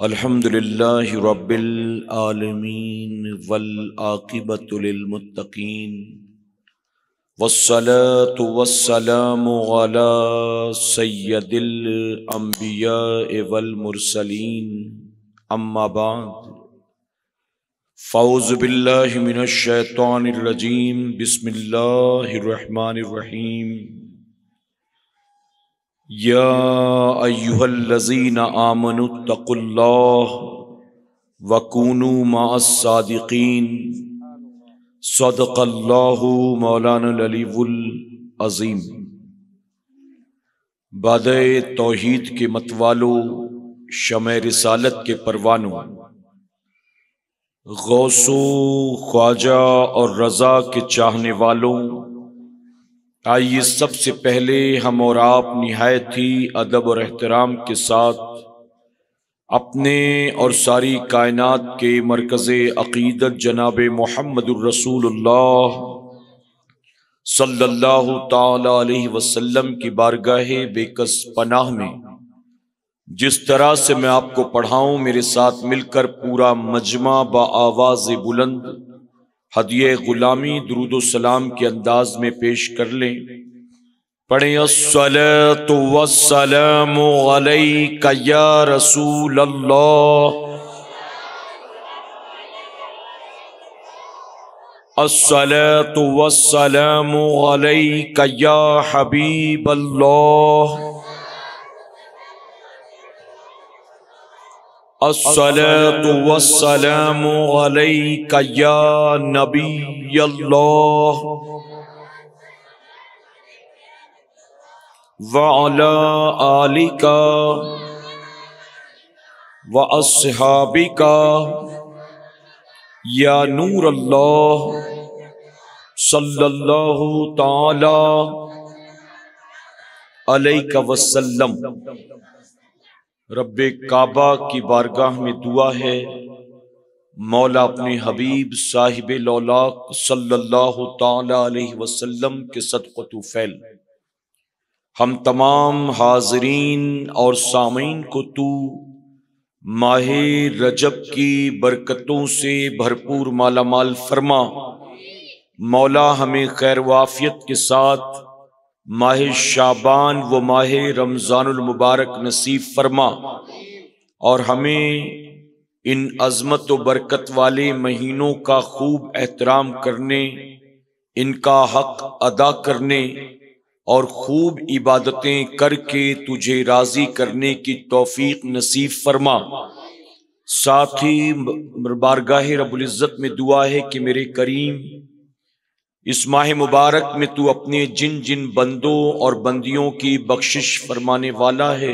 الحمدللہ رب العالمین والعاقبۃ للمتقین والصلاة والسلام علی سید الانبیاء والمرسلین اما بعد فاعوذ باللہ من الشیطان الرجیم بسم اللہ الرحمن الرحیم یا ایھا الذین آمنوا اتقوا اللہ وکونوا مع الصادقین صدق اللہ مولانا العلی العظیم۔ بادہ توحید کے متوالو، شمع رسالت کے پروانوں، غوث و خواجہ اور رضا کے چاہنے والوں، آئیے سب سے پہلے ہم اور آپ نہایت ہی ادب اور احترام کے ساتھ اپنے اور ساری کائنات کے مرکز عقیدت جناب محمد الرسول اللہ صلی اللہ تعالی علیہ وسلم کی بارگاہ بے کس پناہ میں جس طرح سے میں آپ کو پڑھاؤں، میرے ساتھ مل کر پورا مجمع با آواز بلند ہدیہ غلامی درود و سلام کے انداز میں پیش کر لیں۔ پڑھیں الصلاۃ والسلام علیک یا رسول اللہ، الصلاۃ والسلام علیک یا حبیب اللہ، الصلاۃ والسلام علیک یا نبی اللہ وعلی آلک واصحابک یا نور اللہ صلی اللہ تعالی علیہ وسلم۔ رب کعبہ کی بارگاہ میں دعا ہے، مولا اپنے حبیب صاحب لولاق صلی اللہ تعالی علیہ وسلم کے صدقۃ فعل ہم تمام حاضرین اور سامعین کو تو ماہ رجب کی برکتوں سے بھرپور مالا مال فرما۔ مولا ہمیں خیر و عافیت کے ساتھ ماہ شعبان و ماہ رمضان المبارک نصیب فرما، اور ہمیں ان عظمت و برکت والے مہینوں کا خوب احترام کرنے، ان کا حق ادا کرنے اور خوب عبادتیں کر کے تجھے راضی کرنے کی توفیق نصیب فرما۔ ساتھ ہی بارگاہ رب العزت میں دعا ہے کہ میرے کریم اس ماہ مبارک میں تو اپنے جن جن بندوں اور بندیوں کی بخشش فرمانے والا ہے،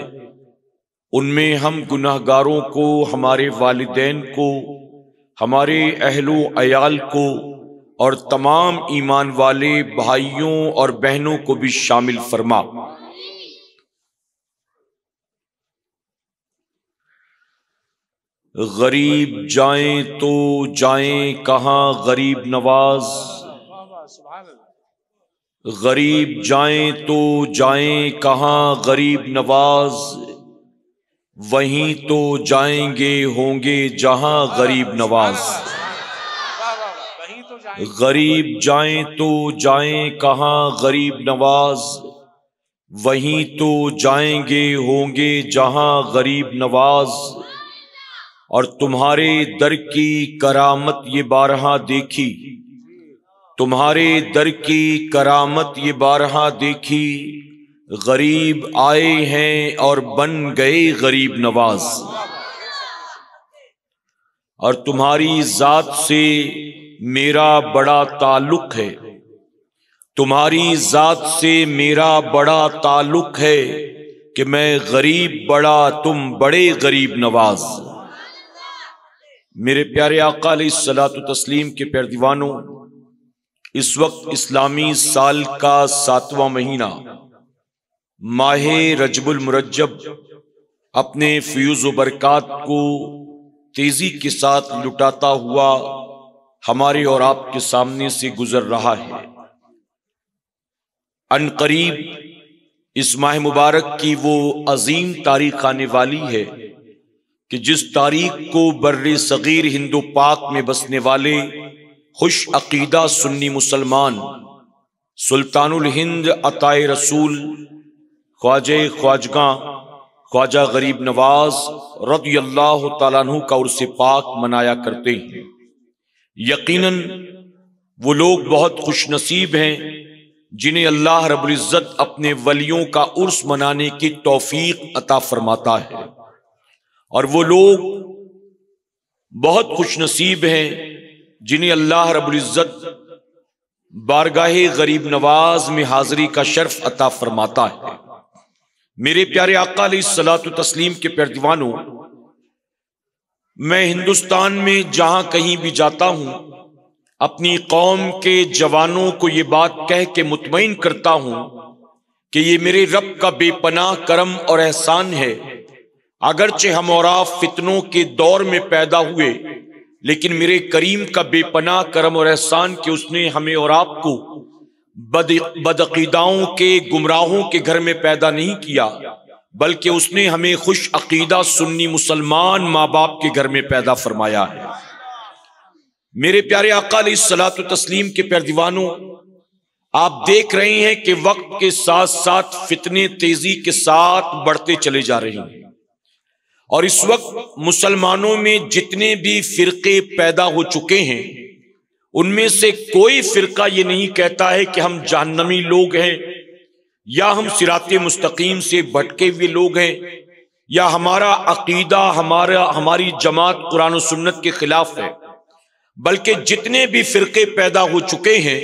ان میں ہم گناہ گاروں کو، ہمارے والدین کو، ہمارے اہل و عیال کو اور تمام ایمان والے بھائیوں اور بہنوں کو بھی شامل فرما۔ غریب جائیں تو جائیں کہاں غریب نواز، غریب جائیں تو جائیں کہاں غریب نواز، وہیں تو جائیں گے ہوں گے جہاں غریب نواز۔ غریب جائیں تو جائیں کہاں غریب نواز، وہیں تو جائیں گے ہوں گے جہاں غریب نواز۔ اور تمہارے در کی کرامت یہ بارہا دیکھی، تمہارے در کی کرامت یہ بارہا دیکھی، غریب آئے ہیں اور بن گئے غریب نواز۔ اور تمہاری ذات سے میرا بڑا تعلق ہے، تمہاری ذات سے میرا بڑا تعلق ہے کہ میں غریب بڑا تم بڑے غریب نواز۔ میرے پیارے آقا علیہ الصلوۃ والتسلیم کے پیارے دیوانوں، اس وقت اسلامی سال کا 7واں مہینہ ماہ رجب المرجب اپنے فیوز و برکات کو تیزی کے ساتھ لٹاتا ہوا ہمارے اور آپ کے سامنے سے گزر رہا ہے۔ عنقریب اس ماہ مبارک کی وہ عظیم تاریخ آنے والی ہے کہ جس تاریخ کو بر صغیر ہند و پاک میں بسنے والے خوش عقیدہ سنی مسلمان سلطان الہند عطائے رسول خواجہ خواجگاں خواجہ غریب نواز رضی اللہ تعالیٰ عنہ کا عرس پاک منایا کرتے ہیں۔ یقیناً وہ لوگ بہت خوش نصیب ہیں جنہیں اللہ رب العزت اپنے ولیوں کا عرس منانے کی توفیق عطا فرماتا ہے، اور وہ لوگ بہت خوش نصیب ہیں جنہیں اللہ رب العزت بارگاہ غریب نواز میں حاضری کا شرف عطا فرماتا ہے۔ میرے پیارے آقا علیہ الصلوۃ والتسلیم کے پیارے دیوانوں، میں ہندوستان میں جہاں کہیں بھی جاتا ہوں اپنی قوم کے جوانوں کو یہ بات کہہ کے مطمئن کرتا ہوں کہ یہ میرے رب کا بے پناہ کرم اور احسان ہے۔ اگرچہ ہم اور آپ فتنوں کے دور میں پیدا ہوئے، لیکن میرے کریم کا بے پناہ کرم اور احسان کہ اس نے ہمیں اور آپ کو بدعقیداؤں کے گمراہوں کے گھر میں پیدا نہیں کیا، بلکہ اس نے ہمیں خوش عقیدہ سنی مسلمان ماں باپ کے گھر میں پیدا فرمایا ہے۔ میرے پیارے آقا علیہ الصلوۃ والتسلیم کے پیارے دیوانوں، آپ دیکھ رہے ہیں کہ وقت کے ساتھ ساتھ فتنے تیزی کے ساتھ بڑھتے چلے جا رہے ہیں، اور اس وقت مسلمانوں میں جتنے بھی فرقے پیدا ہو چکے ہیں ان میں سے کوئی فرقہ یہ نہیں کہتا ہے کہ ہم جہنمی لوگ ہیں، یا ہم صراط مستقیم سے بھٹکے ہوئے لوگ ہیں، یا ہمارا عقیدہ ہماری جماعت قرآن و سنت کے خلاف ہے، بلکہ جتنے بھی فرقے پیدا ہو چکے ہیں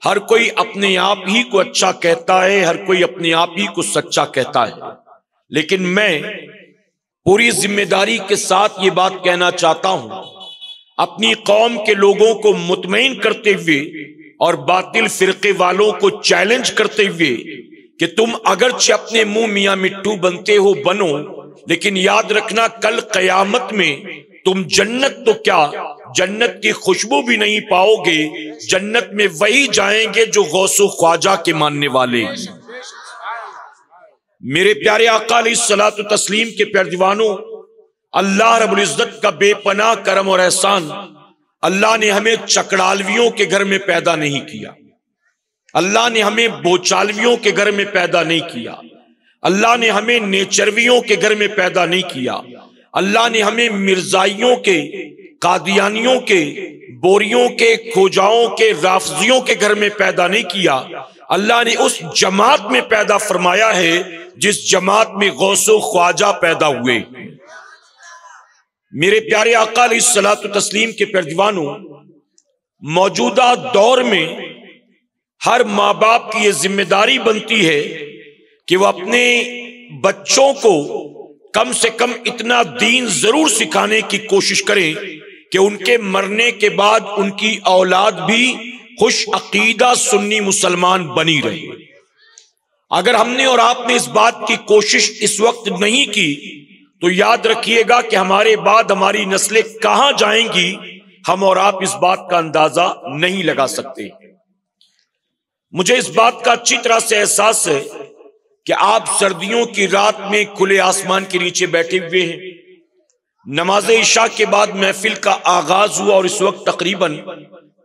ہر کوئی اپنے آپ ہی کو اچھا کہتا ہے، ہر کوئی اپنے آپ ہی کو سچا کہتا ہے۔ لیکن میں پوری ذمہ داری کے ساتھ یہ بات کہنا چاہتا ہوں، اپنی قوم کے لوگوں کو مطمئن کرتے ہوئے اور باطل فرقے والوں کو چیلنج کرتے ہوئے کہ تم اگرچہ اپنے منہ میاں مٹھو بنتے ہو بنو، لیکن یاد رکھنا کل قیامت میں تم جنت تو کیا جنت کی خوشبو بھی نہیں پاؤ گے، جنت میں وہی جائیں گے جو غوث و خواجہ کے ماننے والے۔ میرے پیارے آقا علیہ الصلوۃ والتسلیم کے پیارے دیوانوں، اللہ رب العزت کا بے پناہ کرم اور احسان، اللہ نے ہمیں چکڑالویوں کے گھر میں پیدا نہیں کیا، اللہ نے ہمیں بوچالویوں کے گھر میں پیدا نہیں کیا، اللہ نے ہمیں نیچرویوں کے گھر میں پیدا نہیں کیا، اللہ نے ہمیں مرزائیوں کے، قادیانیوں کے، بوریوں کے، کھوجاؤں کے، رافضیوں کے گھر میں پیدا نہیں کیا۔ اللہ نے اس جماعت میں پیدا فرمایا ہے جس جماعت میں غوث و خواجہ پیدا ہوئے۔ میرے پیارے آقا علیہ الصلوۃ والتسلیم کے پیارے دیوانوں، موجودہ دور میں ہر ماں باپ کی یہ ذمہ داری بنتی ہے کہ وہ اپنے بچوں کو کم سے کم اتنا دین ضرور سکھانے کی کوشش کریں کہ ان کے مرنے کے بعد ان کی اولاد بھی خوش عقیدہ سنی مسلمان بنی رہے۔ اگر ہم نے اور آپ نے اس بات کی کوشش اس وقت نہیں کی تو یاد رکھیے گا کہ ہمارے بعد ہماری نسلیں کہاں جائیں گی، ہم اور آپ اس بات کا اندازہ نہیں لگا سکتے۔ مجھے اس بات کا اچھی طرح سے احساس ہے کہ آپ سردیوں کی رات میں کھلے آسمان کے نیچے بیٹھے ہوئے ہیں، نماز عشاء کے بعد محفل کا آغاز ہوا اور اس وقت تقریباً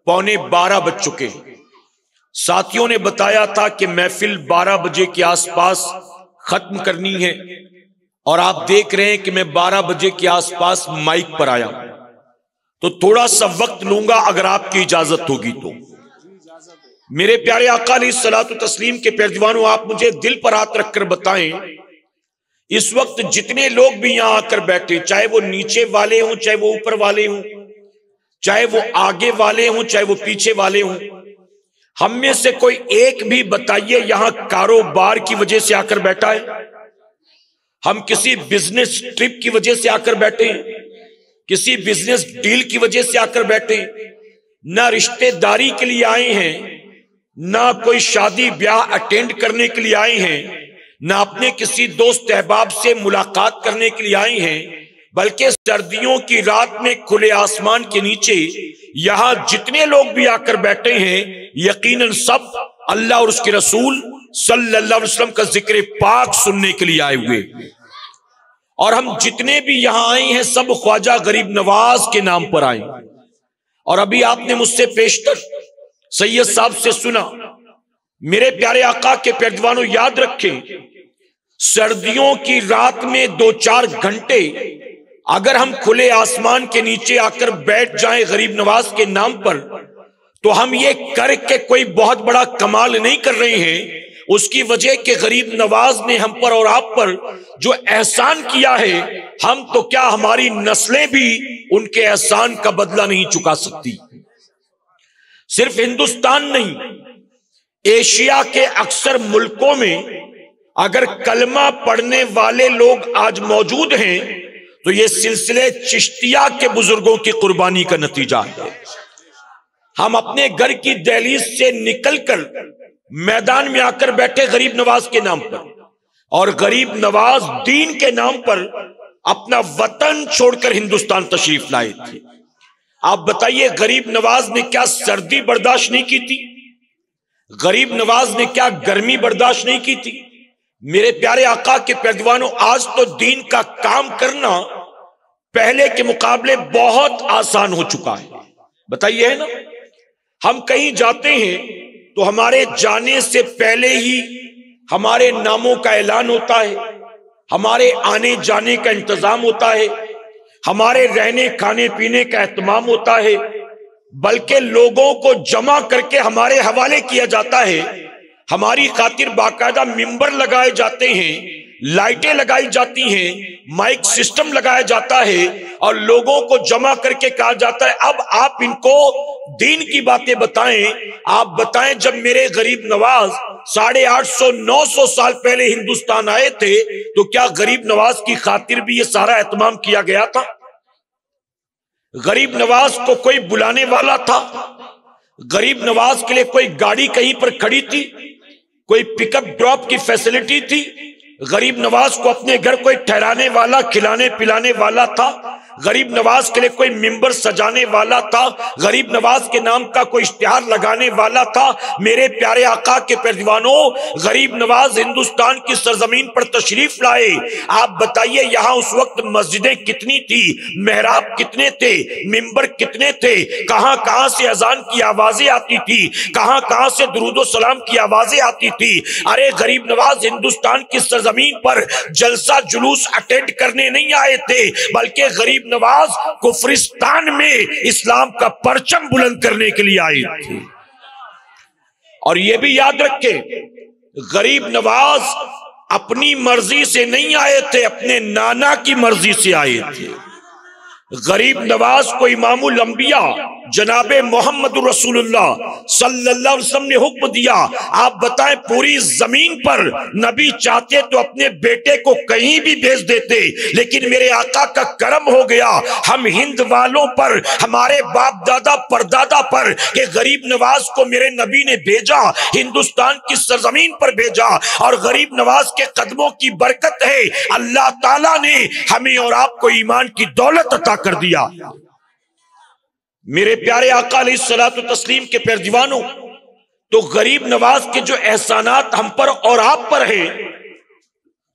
11:15 بج چکے۔ ساتھیوں نے بتایا تھا کہ محفل 12 بجے کے آس پاس ختم کرنی ہے، اور آپ دیکھ رہے ہیں کہ میں 12 بجے کے آس پاس مائک پر آیا، تو تھوڑا سا وقت لوں گا اگر آپ کی اجازت ہوگی تو۔ میرے پیارے آقا علیہ الصلوۃ والتسلیم کے پیارے دیوانوں، آپ مجھے دل پر ہاتھ رکھ کر بتائیں، اس وقت جتنے لوگ بھی یہاں آ کر بیٹھے، چاہے وہ نیچے والے ہوں، چاہے وہ اوپر والے ہوں، چاہے وہ آگے والے ہوں، چاہے وہ پیچھے والے ہوں، ہم میں سے کوئی ایک بھی بتائیے یہاں کاروبار کی وجہ سے آ کر بیٹھا ہے؟ ہم کسی بزنس ٹرپ کی وجہ سے آ کر بیٹھے ہیں، کسی بزنس ڈیل کی وجہ سے آ کر بیٹھے ہیں، نہ رشتہ داری کے لیے آئے ہیں، نہ کوئی شادی بیاہ اٹینڈ کرنے کے لیے آئے ہیں، نہ اپنے کسی دوست احباب سے ملاقات کرنے کے لیے آئے ہیں، بلکہ سردیوں کی رات میں کھلے آسمان کے نیچے یہاں جتنے لوگ بھی آ کر بیٹھے ہیں، یقیناً سب اللہ اور اس کے رسول صلی اللہ علیہ وسلم کا ذکر پاک سننے کے لیے آئے ہوئے، اور ہم جتنے بھی یہاں آئے ہیں سب خواجہ غریب نواز کے نام پر آئے۔ اور ابھی آپ نے مجھ سے پیشتر سید صاحب سے سنا، میرے پیارے آقا کے پیروانوں یاد رکھیں، سردیوں کی رات میں 2-4 گھنٹے اگر ہم کھلے آسمان کے نیچے آ کر بیٹھ جائیں غریب نواز کے نام پر، تو ہم یہ کر کے کوئی بہت بڑا کمال نہیں کر رہے ہیں۔ اس کی وجہ کہ غریب نواز نے ہم پر اور آپ پر جو احسان کیا ہے، ہم تو کیا ہماری نسلیں بھی ان کے احسان کا بدلہ نہیں چکا سکتی۔ صرف ہندوستان نہیں، ایشیا کے اکثر ملکوں میں اگر کلمہ پڑھنے والے لوگ آج موجود ہیں تو یہ سلسلے چشتیہ کے بزرگوں کی قربانی کا نتیجہ ہے۔ ہم اپنے گھر کی دہلیز سے نکل کر میدان میں آ کر بیٹھے غریب نواز کے نام پر، اور غریب نواز دین کے نام پر اپنا وطن چھوڑ کر ہندوستان تشریف لائے تھے۔ آپ بتائیے غریب نواز نے کیا سردی برداشت نہیں کی تھی؟ غریب نواز نے کیا گرمی برداشت نہیں کی تھی؟ میرے پیارے آقا کے پیروانوں، آج تو دین کا کام کرنا پہلے کے مقابلے بہت آسان ہو چکا ہے۔ بتائیے ہے نا، ہم کہیں جاتے ہیں تو ہمارے جانے سے پہلے ہی ہمارے ناموں کا اعلان ہوتا ہے، ہمارے آنے جانے کا انتظام ہوتا ہے، ہمارے رہنے کھانے پینے کا اہتمام ہوتا ہے، بلکہ لوگوں کو جمع کر کے ہمارے حوالے کیا جاتا ہے۔ ہماری خاطر باقاعدہ ممبر لگائے جاتے ہیں، لائٹیں لگائی جاتی ہیں، مائک سسٹم لگایا جاتا ہے، اور لوگوں کو جمع کر کے کہا جاتا ہے اب آپ ان کو دین کی باتیں بتائیں۔ آپ بتائیں، جب میرے غریب نواز 850-900 سال پہلے ہندوستان آئے تھے تو کیا غریب نواز کی خاطر بھی یہ سارا اہتمام کیا گیا تھا؟ غریب نواز کو کوئی بلانے والا تھا؟ غریب نواز کے لیے کوئی گاڑی کہیں پر کھڑی تھی؟ کوئی پک اپ ڈراپ کی فیسلٹی تھی؟ غریب نواز کو اپنے گھر کوئی ٹھہرانے والا، کھلانے پلانے والا تھا؟ غریب نواز کے لیے کوئی ممبر سجانے والا تھا؟ غریب نواز کے نام کا کوئی اشتہار لگانے والا تھا؟ میرے پیارے آقا کے پیروانوں، غریب نواز ہندوستان کی سرزمین پر تشریف لائے۔ آپ بتائیے یہاں اس وقت مسجدیں کتنی تھی، محراب کتنے تھے، ممبر کتنے تھے، کہاں کہاں سے اذان کی آوازیں آتی تھی، کہاں کہاں سے درود و سلام کی آوازیں آتی تھی۔ ارے غریب نواز ہندوستان کی سرزمین پر جلسہ جلوس اٹینڈ کرنے نہیں آئے تھے، بلکہ غریب نواز کفرستان میں اسلام کا پرچم بلند کرنے کے لیے آئے تھے۔ اور یہ بھی یاد رکھیں، غریب نواز اپنی مرضی سے نہیں آئے تھے، اپنے نانا کی مرضی سے آئے تھے۔ غریب نواز کو امام الانبیاء جناب محمد رسول اللہ صلی اللہ علیہ وسلم نے حکم دیا، آپ بتائیں پوری زمین پر نبی چاہتے تو اپنے بیٹے کو کہیں بھی بھیج دیتے، لیکن میرے آقا کا کرم ہو گیا ہم ہند والوں پر، ہمارے باپ دادا پردادا پر، کہ غریب نواز کو میرے نبی نے بھیجا، ہندوستان کی سرزمین پر بھیجا، اور غریب نواز کے قدموں کی برکت ہے اللہ تعالیٰ نے ہمیں اور آپ کو ایمان کی دولت عطا کر دیا۔ میرے پیارے آقا علیہ الصلوۃ والتسلیم کے پیروانوں، تو غریب نواز کے جو احسانات ہم پر اور آپ پر ہیں،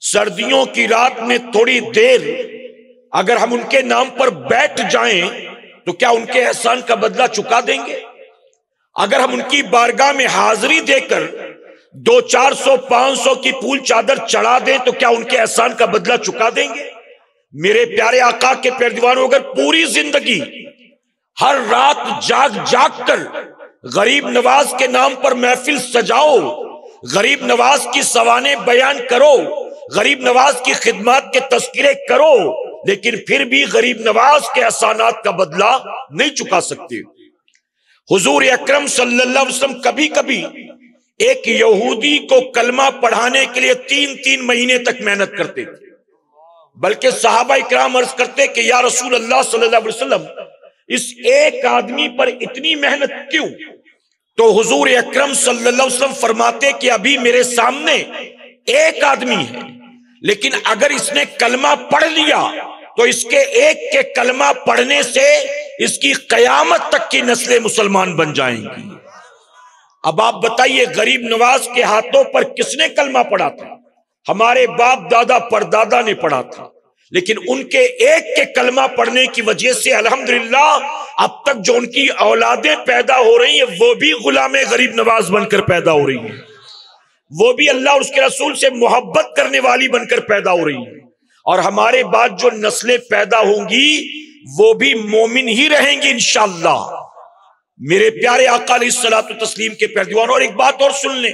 سردیوں کی رات میں تھوڑی دیر اگر ہم ان کے نام پر بیٹھ جائیں تو کیا ان کے احسان کا بدلہ چکا دیں گے؟ اگر ہم ان کی بارگاہ میں حاضری دے کر 200-400-500 کی پھول چادر چڑھا دیں تو کیا ان کے احسان کا بدلہ چکا دیں گے؟ میرے پیارے آقا کے پیروانوں، اگر پوری زندگی ہر رات جاگ جاگ کر غریب نواز کے نام پر محفل سجاؤ، غریب نواز کی سوانے بیان کرو، غریب نواز کی خدمات کے تذکرے کرو، لیکن پھر بھی غریب نواز کے احسانات کا بدلہ نہیں چکا سکتے۔ حضور اکرم صلی اللہ علیہ وسلم کبھی کبھی ایک یہودی کو کلمہ پڑھانے کے لیے 3 مہینے تک محنت کرتے تھے، بلکہ صحابہ اکرام عرض کرتے کہ یا رسول اللہ صلی اللہ علیہ وسلم اس ایک آدمی پر اتنی محنت کیوں؟ تو حضور اکرم صلی اللہ علیہ وسلم فرماتے کہ ابھی میرے سامنے ایک آدمی ہے، لیکن اگر اس نے کلمہ پڑھ لیا تو اس کے ایک کے کلمہ پڑھنے سے اس کی قیامت تک کی نسلیں مسلمان بن جائیں گی۔ اب آپ بتائیے غریب نواز کے ہاتھوں پر کس نے کلمہ پڑھا تھا؟ ہمارے باپ دادا پردادا نے پڑھا تھا، لیکن ان کے ایک کے کلمہ پڑھنے کی وجہ سے الحمدللہ اب تک جو ان کی اولادیں پیدا ہو رہی ہیں وہ بھی غلام غریب نواز بن کر پیدا ہو رہی ہیں، وہ بھی اللہ اور اس کے رسول سے محبت کرنے والی بن کر پیدا ہو رہی ہیں، اور ہمارے بعد جو نسلیں پیدا ہوں گی وہ بھی مومن ہی رہیں گی انشاءاللہ۔ میرے پیارے آقا علیہ الصلوۃ والتسلیم کے پیروان، اور ایک بات اور سن لیں،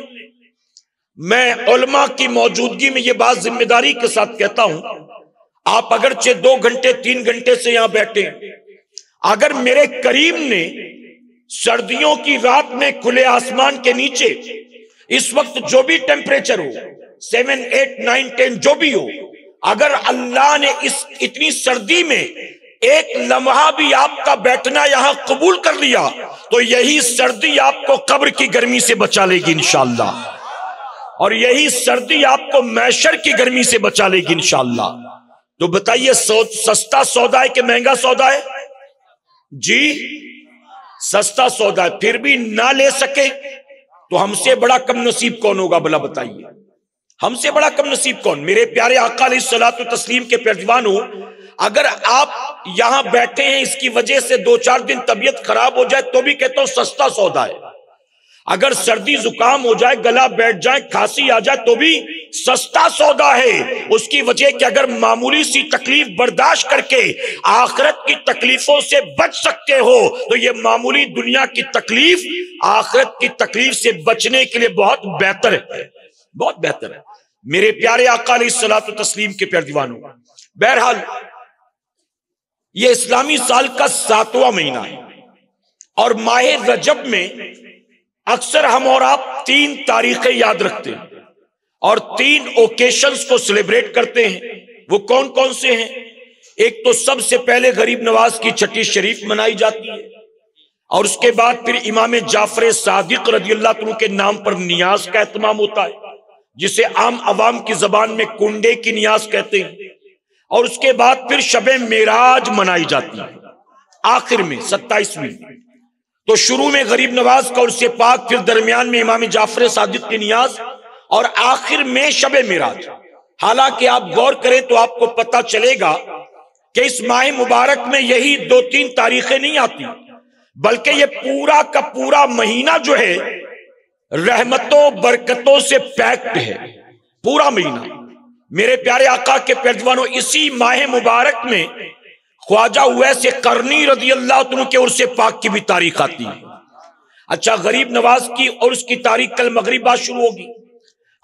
میں علماء کی موجودگی میں یہ بات ذمہ داری کے ساتھ کہتا ہوں، آپ اگرچہ 2 گھنٹے 3 گھنٹے سے یہاں بیٹھے ہیں، اگر میرے کریم نے سردیوں کی رات میں کھلے آسمان کے نیچے اس وقت جو بھی ٹیمپریچر ہو 7 8 9 10 جو بھی ہو، اگر اللہ نے اس اتنی سردی میں ایک لمحہ بھی آپ کا بیٹھنا یہاں قبول کر لیا تو یہی سردی آپ کو قبر کی گرمی سے بچا لے گی انشاءاللہ، اور یہی سردی آپ کو محشر کی گرمی سے بچا لے گی انشاءاللہ۔ تو بتائیے سستا سودا ہے کہ مہنگا سودا ہے؟ جی سستا سودا ہے، پھر بھی نہ لے سکے تو ہم سے بڑا کم نصیب کون ہوگا بھلا بتائیے؟ ہم سے بڑا کم نصیب کون؟ میرے پیارے آقا علیہ الصلوۃ والتسلیم کے پیروانوں، اگر آپ یہاں بیٹھے ہیں اس کی وجہ سے 2-4 دن طبیعت خراب ہو جائے تو بھی کہتا ہوں سستا سودا ہے، اگر سردی زکام ہو جائے، گلا بیٹھ جائے، کھانسی آ جائے تو بھی سستا سودا ہے، اس کی وجہ کہ اگر معمولی سی تکلیف برداشت کر کے آخرت کی تکلیفوں سے بچ سکتے ہو تو یہ معمولی دنیا کی تکلیف آخرت کی تکلیف سے بچنے کے لیے بہت بہتر ہے، بہت بہتر ہے۔ میرے پیارے آقا علیہ الصلوۃ والتسلیم کے پیروانوں، بہرحال یہ اسلامی سال کا 7واں مہینہ ہے، اور ماہ رجب میں اکثر ہم اور آپ 3 تاریخیں یاد رکھتے ہیں اور 3 اوکیشنز کو سیلیبریٹ کرتے ہیں۔ وہ کون کون سے ہیں؟ ایک تو سب سے پہلے غریب نواز کی چھٹی شریف منائی جاتی ہے، اور اس کے بعد پھر امام جعفر صادق رضی اللہ عنہ کے نام پر نیاز کا اہتمام ہوتا ہے، جسے عام عوام کی زبان میں کنڈے کی نیاز کہتے ہیں، اور اس کے بعد پھر شب معراج منائی جاتی ہے آخر میں 27ویں۔ تو شروع میں غریب نواز کا عرس پاک، پھر درمیان میں امام جعفر صادق کی نیاز، اور آخر میں شب معراج۔ حالانکہ آپ غور کریں تو آپ کو پتہ چلے گا کہ اس ماہ مبارک میں یہی 2-3 تاریخیں نہیں آتی، بلکہ یہ پورا کا پورا مہینہ جو ہے رحمتوں برکتوں سے پیکڈ ہے، پورا مہینہ۔ میرے پیارے آقا کے پیروانوں، اسی ماہ مبارک میں خواجہ اویس قرنی رضی اللہ عنہ کے عرس پاک کی بھی تاریخ آتی ہے۔ اچھا، غریب نواز کی عرس کی تاریخ کل مغرب بعد شروع ہوگی،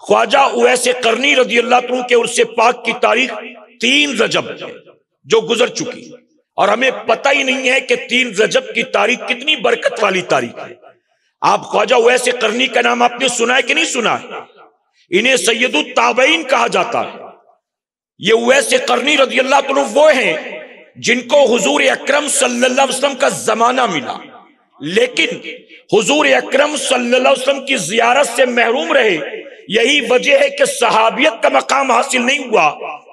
خواجہ اویس قرنی رضی اللہ عنہ کے عرس پاک کی تاریخ 3 رجب ہے جو گزر چکی، اور ہمیں پتہ ہی نہیں ہے کہ 3 رجب کی تاریخ کتنی برکت والی تاریخ ہے۔ آپ خواجہ اویس قرنی کا نام آپ نے سنا ہے کہ نہیں سنا ہے؟ انہیں سید التابعین کہا جاتا ہے۔ یہ اویس قرنی رضی اللہ عنہ وہ ہیں جن کو حضور اکرم صلی اللہ علیہ وسلم کا زمانہ ملا، لیکن حضور اکرم صلی اللہ علیہ وسلم کی زیارت سے محروم رہے۔ یہی وجہ ہے کہ صحابیت کا مقام حاصل نہیں ہوا،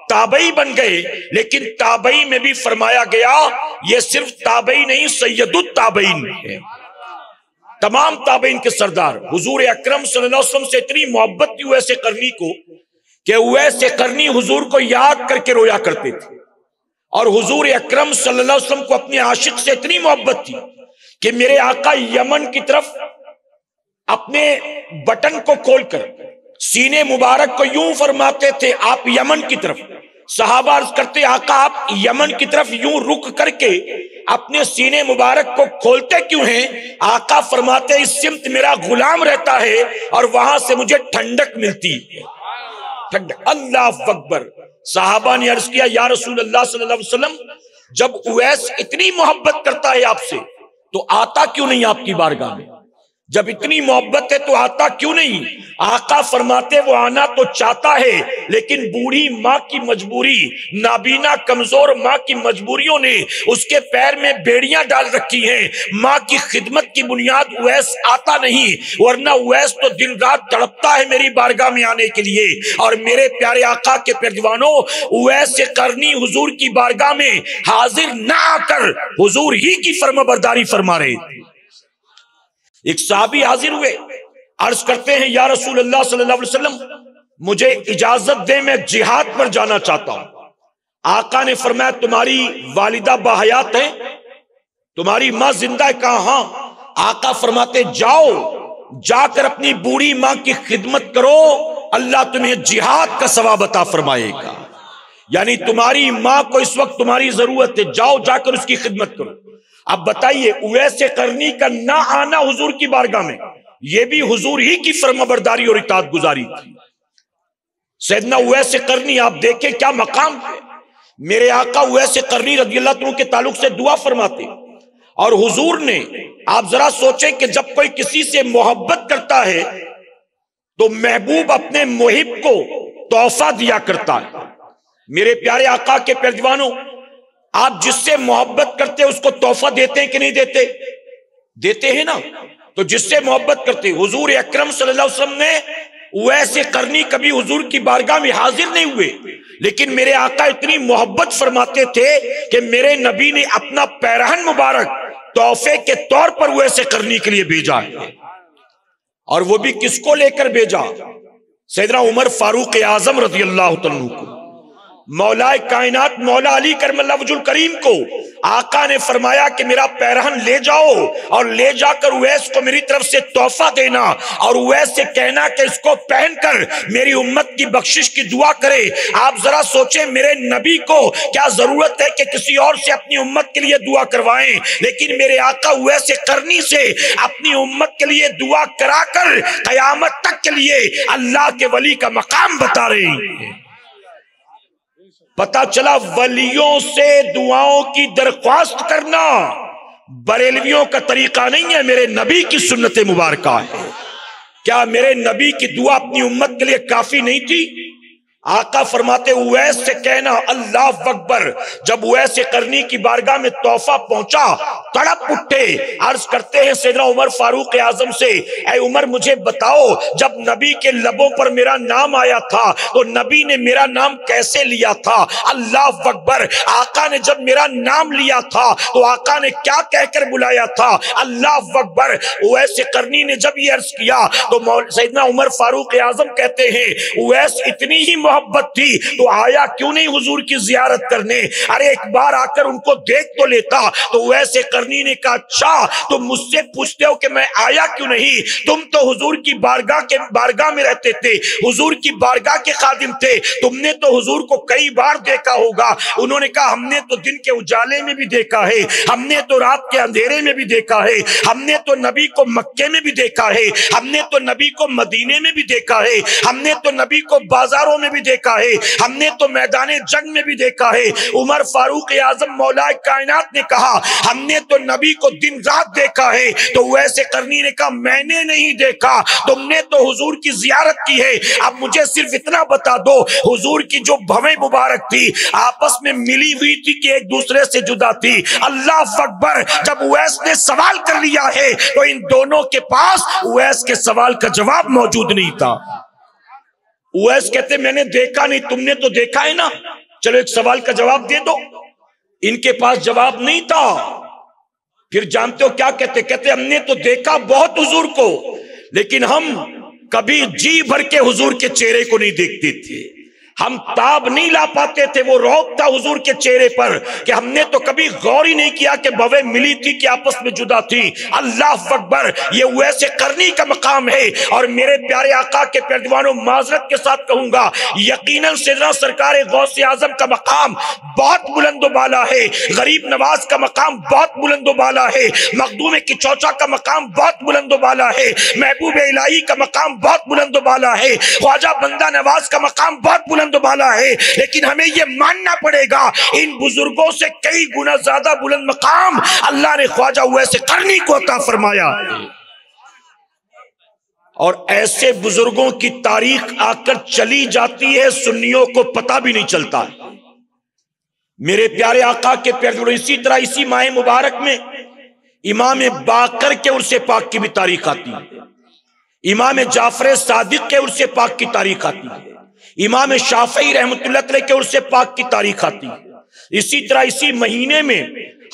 تابعی بن گئے، لیکن تابعی میں بھی فرمایا گیا یہ صرف تابعی نہیں، سید التابعین ہے، تمام تابعین کے سردار۔ حضور اکرم صلی اللہ علیہ وسلم سے اتنی محبت تھی اویس قرنی کو کہ اویس قرنی حضور کو یاد کر کے رویا کرتے تھے، اور حضور اکرم صلی اللہ علیہ وسلم کو اپنے عاشق سے اتنی محبت تھی کہ میرے آقا یمن کی طرف اپنے بٹن کو کھول کر سینے مبارک کو یوں فرماتے تھے، آپ یمن کی طرف۔ صحابہ عرض کرتے آقا آپ یمن کی طرف یوں رک کر کے اپنے سینے مبارک کو کھولتے کیوں ہیں؟ آقا فرماتے اس سمت میرا غلام رہتا ہے اور وہاں سے مجھے ٹھنڈک ملتی ہے، ٹھنڈک۔ اللہ اکبر۔ صحابہ نے عرض کیا یا رسول اللہ صلی اللہ علیہ وسلم، جب اویس اتنی محبت کرتا ہے آپ سے تو آتا کیوں نہیں آپ کی بارگاہ میں؟ جب اتنی محبت ہے تو آتا کیوں نہیں؟ آقا فرماتے وہ آنا تو چاہتا ہے، لیکن بوڑھی ماں کی مجبوری، نابینا کمزور ماں کی مجبوریوں نے اس کے پیر میں بیڑیاں ڈال رکھی ہیں۔ ماں کی خدمت کی بنیاد اویس آتا نہیں، ورنہ اویس تو دن رات تڑپتا ہے میری بارگاہ میں آنے کے لیے۔ اور میرے پیارے آقا کے پیروانوں، اویس قرنی حضور کی بارگاہ میں حاضر نہ آ کر حضور ہی کی فرمانبرداری فرما رہے تھے۔ ایک صحابی حاضر ہوئے، عرض کرتے ہیں یا رسول اللہ صلی اللہ علیہ وسلم مجھے اجازت دیں میں جہاد پر جانا چاہتا ہوں۔ آقا نے فرمایا تمہاری والدہ باحیات ہے، تمہاری ماں زندہ ہے؟ کہا ہاں۔ آقا فرماتے جاؤ، جا کر اپنی بوڑھی ماں کی خدمت کرو، اللہ تمہیں جہاد کا ثواب عطا فرمائے گا۔ یعنی تمہاری ماں کو اس وقت تمہاری ضرورت ہے، جاؤ جا کر اس کی خدمت کرو۔ اب بتائیے اویس قرنی کا نہ آنا حضور کی بارگاہ میں یہ بھی حضور ہی کی فرمانبرداری اور اطاعت گزاری تھی۔ سیدنا اویس قرنی آپ دیکھیں کیا مقام ہے، میرے آقا اویس قرنی رضی اللہ عنہ کے تعلق سے دعا فرماتے، اور حضور نے آپ ذرا سوچیں کہ جب کوئی کسی سے محبت کرتا ہے تو محبوب اپنے محب کو تحفہ دیا کرتا ہے۔ میرے پیارے آقا کے پیروانوں، آپ جس سے محبت کرتے اس کو تحفہ دیتے ہیں کہ نہیں دیتے؟ دیتے ہیں نا۔ تو جس سے محبت کرتے، حضور اکرم صلی اللہ علیہ وسلم نے اویس قرنی کبھی حضور کی بارگاہ میں حاضر نہیں ہوئے، لیکن میرے آقا اتنی محبت فرماتے تھے کہ میرے نبی نے اپنا پیرہن مبارک تحفے کے طور پر اویس قرنی کے لیے بھیجا ہے۔ اور وہ بھی کس کو لے کر بھیجا؟ سیدنا عمر فاروق اعظم رضی اللہ عنہ کو، مولا کائنات مولا علی کرم اللہ وجہ الکریم کو آقا نے فرمایا کہ میرا پیرہن لے جاؤ اور لے جا کر اویس کو میری طرف سے تحفہ دینا، اور اویس سے کہنا کہ اس کو پہن کر میری امت کی بخشش کی دعا کرے۔ آپ ذرا سوچیں میرے نبی کو کیا ضرورت ہے کہ کسی اور سے اپنی امت کے لیے دعا کروائیں، لیکن میرے آقا اویس قرنی سے اپنی امت کے لیے دعا کرا کر قیامت تک کے لیے اللہ کے ولی کا مقام بتا رہے ہیں۔ پتا چلا ولیوں سے دعاؤں کی درخواست کرنا بریلویوں کا طریقہ نہیں ہے، میرے نبی کی سنت مبارکہ ہے۔ کیا میرے نبی کی دعا اپنی امت کے لیے کافی نہیں تھی؟ آقا فرماتے اویس سے کہنا اللہ اکبر۔ جب اویس قرنی کی بارگاہ میں تحفہ پہنچا تڑپ اٹھے، عرض کرتے ہیں سیدنا عمر فاروق اعظم سے، اے عمر مجھے بتاؤ جب نبی کے لبوں پر میرا نام آیا تھا تو نبی نے میرا نام کیسے لیا تھا؟ اللہ اکبر۔ آقا نے جب میرا نام لیا تھا تو آقا نے کیا کہہ کر بلایا تھا؟ اللہ اکبر۔ اویس قرنی نے جب یہ عرض کیا تو سیدنا عمر فاروق اعظم کہتے ہیں اویس اتنی ہی محبت تھی تو آیا کیوں نہیں حضور کی زیارت کرنے؟ ارے ایک بار آ کر ان کو دیکھ تو لیتا۔ تو اویس قرنی نے کہا اچھا تم مجھ سے پوچھتے ہو کہ میں آیا کیوں نہیں؟ تم تو حضور کی بارگاہ میں رہتے تھے، حضور کی بارگاہ کے خادم تھے، تم نے تو حضور کو کئی بار دیکھا ہوگا۔ انہوں نے کہا ہم نے تو دن کے اجالے میں بھی دیکھا ہے، ہم نے تو رات کے اندھیرے میں بھی دیکھا ہے، ہم نے تو نبی کو مکے میں بھی دیکھا ہے، ہم نے تو نبی کو مدینے میں بھی دیکھا ہے، ہم نے تو نبی کو بازاروں میں بھی دیکھا ہے، ہم نے تو میدان جنگ میں بھی دیکھا ہے۔ عمر فاروق اعظم مولا کائنات نے کہا ہم نے تو نبی کو دن رات دیکھا ہے۔ تو ویسے قرنی نے کہا میں نے نہیں دیکھا، تم نے تو حضور کی زیارت کی ہے۔ اب مجھے صرف اتنا بتا دو حضور کی جو بھویں مبارک تھی آپس میں ملی ہوئی تھی کہ ایک دوسرے سے جدا تھی؟ اللہ اکبر۔ جب اویس نے سوال کر لیا ہے تو ان دونوں کے پاس اویس کے سوال کا جواب موجود نہیں تھا۔ اویس کہتے میں نے دیکھا نہیں، تم نے تو دیکھا ہے نا، چلو ایک سوال کا جواب دے دو۔ ان کے پاس جواب نہیں تھا۔ پھر جانتے ہو کیا کہتے؟ کہتے ہم نے تو دیکھا بہت حضور کو، لیکن ہم کبھی جی بھر کے حضور کے چہرے کو نہیں دیکھتے تھے، ہم تاب نہیں لا پاتے تھے، وہ رعب تھا حضور کے چہرے پر کہ ہم نے تو کبھی غور ہی نہیں کیا کہ بھویں ملی تھی کہ آپس میں جدا تھی۔ اللہ اکبر۔ یہ اویس قرنی کا مقام ہے۔ اور میرے پیارے آقا کے پیروانوں معذرت کے ساتھ کہوں گا یقیناً سیدنا سرکار غوث اعظم کا مقام بہت بلند و بالا ہے، غریب نواز کا مقام بہت بلند و بالا ہے، مخدوم کی چوچا کا مقام بہت بلند و بالا ہے، محبوب الہی کا مقام بہت بلند و بالا ہے، خواجہ بندہ نواز کا مقام بہت بلند و بالا ہے، لیکن ہمیں یہ ماننا پڑے گا ان بزرگوں سے کئی گنا زیادہ بلند مقام اللہ نے خواجہ اویس قرنی کو عطا فرمایا۔ اور ایسے بزرگوں کی تاریخ آ کر چلی جاتی ہے، سنیوں کو پتہ بھی نہیں چلتا۔ میرے پیارے آقا کے پیارے، اسی طرح اسی ماہ مبارک میں امام باقر کے عرس پاک کی بھی تاریخ آتی ہے، امام جعفر صادق کے عرس پاک کی تاریخ آتی ہے، امام شافعی رحمۃ اللہ علیہ کے عرس پاک کی تاریخ آتی ہے۔ اسی طرح اسی مہینے میں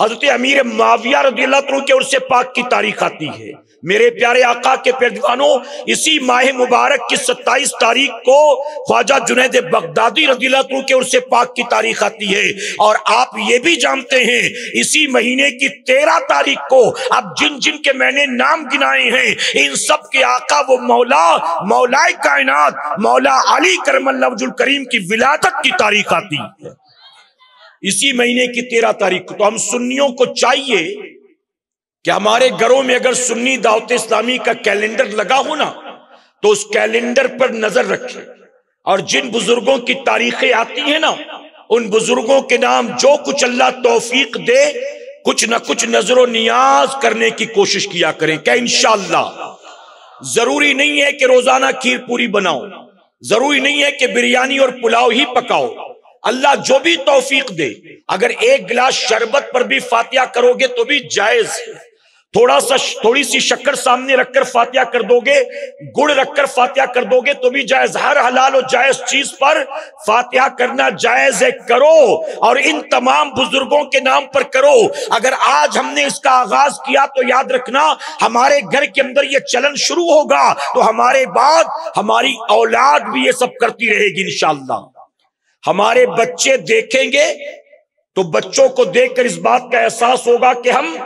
حضرت امیر معاویہ رضی اللہ عنہ کے عرص پاک کی تاریخ آتی ہے۔ میرے پیارے آقا کے پیروانوں، اسی ماہ مبارک کی 27 تاریخ کو خواجہ جنید بغدادی رضی اللہ عنہ کے عرص پاک کی تاریخ آتی ہے۔ اور آپ یہ بھی جانتے ہیں اسی مہینے کی 13 تاریخ کو اب جن جن کے میں نے نام گنائے ہیں ان سب کے آقا وہ مولا کائنات مولا علی کرم اللہ وجہ الکریم کی ولادت کی تاریخ آتی ہے اسی مہینے کی 13 تاریخ کو۔ تو ہم سنیوں کو چاہیے کہ ہمارے گھروں میں اگر سنی دعوت اسلامی کا کیلنڈر لگا ہو نا تو اس کیلنڈر پر نظر رکھیں، اور جن بزرگوں کی تاریخیں آتی ہیں نا ان بزرگوں کے نام جو کچھ اللہ توفیق دے کچھ نہ کچھ نظر و نیاز کرنے کی کوشش کیا کریں کہ انشاءاللہ ضروری نہیں ہے کہ روزانہ کھیر پوری بناؤ، ضروری نہیں ہے کہ بریانی اور پلاؤ ہی پکاؤ، اللہ جو بھی توفیق دے، اگر ایک گلاس شربت پر بھی فاتحہ کرو گے تو بھی جائز ہے، تھوڑی سی شکر سامنے رکھ کر فاتحہ کر دو گے، گڑ رکھ کر فاتحہ کر دو گے تو بھی جائز، ہر حلال و جائز چیز پر فاتحہ کرنا جائز ہے، کرو اور ان تمام بزرگوں کے نام پر کرو۔ اگر آج ہم نے اس کا آغاز کیا تو یاد رکھنا ہمارے گھر کے اندر یہ چلن شروع ہوگا تو ہمارے بعد ہماری اولاد بھی یہ سب کرتی رہے گی انشاءاللہ۔ ہمارے بچے دیکھیں گے تو بچوں کو دیکھ کر اس بات کا احساس ہوگا کہ ہم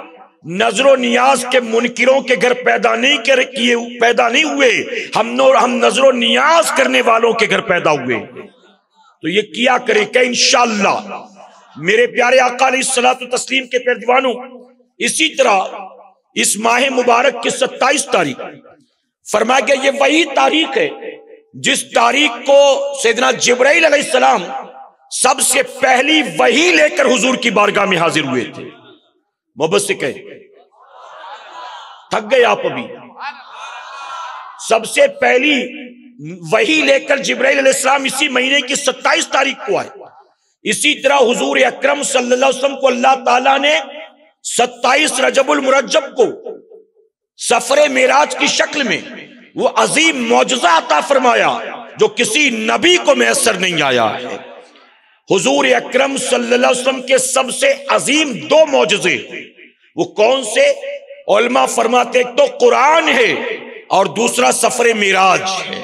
نظر و نیاز کے منکروں کے گھر پیدا نہیں ہوئے، ہم نظر و نیاز کرنے والوں کے گھر پیدا ہوئے۔ تو یہ کیا کریں کہ انشاءاللہ میرے پیارے آقا علیہ الصلوۃ والتسلیم کے پیروانوں، اسی طرح اس ماہ مبارک کی 27 تاریخ فرمایا گیا یہ وہی تاریخ ہے جس تاریخ کو سیدنا جبرائیل علیہ السلام سب سے پہلی وحی لے کر حضور کی بارگاہ میں حاضر ہوئے تھے۔ محبت سے کہیں، تھک گئے آپ ابھی؟ سب سے پہلی وحی لے کر جبرائیل علیہ السلام اسی مہینے کی 27 تاریخ کو آئے۔ اسی طرح حضور اکرم صلی اللہ علیہ وسلم کو اللہ تعالیٰ نے 27 رجب المرجب کو سفر معراج کی شکل میں وہ عظیم معجزہ عطا فرمایا جو کسی نبی کو میسر نہیں آیا ہے۔ حضور اکرم صلی اللہ علیہ وسلم کے سب سے عظیم 2 معجزے وہ کون سے؟ علماء فرماتے ایک تو قرآن ہے اور دوسرا سفر معراج ہے۔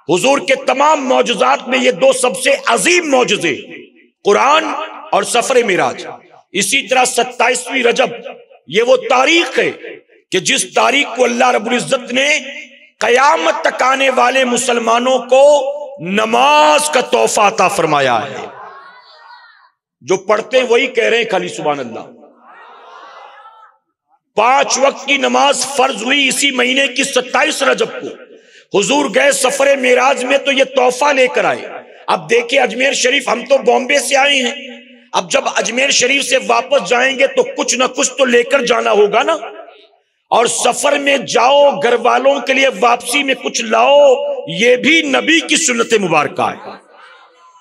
حضور کے تمام معجزات میں یہ 2 سب سے عظیم معجزے قرآن اور سفر معراج۔ اسی طرح 27ویں رجب یہ وہ تاریخ ہے کہ جس تاریخ کو اللہ رب العزت نے قیامت تک آنے والے مسلمانوں کو نماز کا تحفہ عطا فرمایا ہے۔ جو پڑھتے ہیں وہی کہہ رہے ہیں خالی سبحان اللہ۔ 5 وقت کی نماز فرض ہوئی اسی مہینے کی 27 رجب کو۔ حضور گئے سفر معراج میں تو یہ تحفہ لے کر آئے۔ اب دیکھیں اجمیر شریف، ہم تو بامبے سے آئے ہیں، اب جب اجمیر شریف سے واپس جائیں گے تو کچھ نہ کچھ تو لے کر جانا ہوگا نا، اور سفر میں جاؤ گھر والوں کے لیے واپسی میں کچھ لاؤ، یہ بھی نبی کی سنت مبارکہ ہے،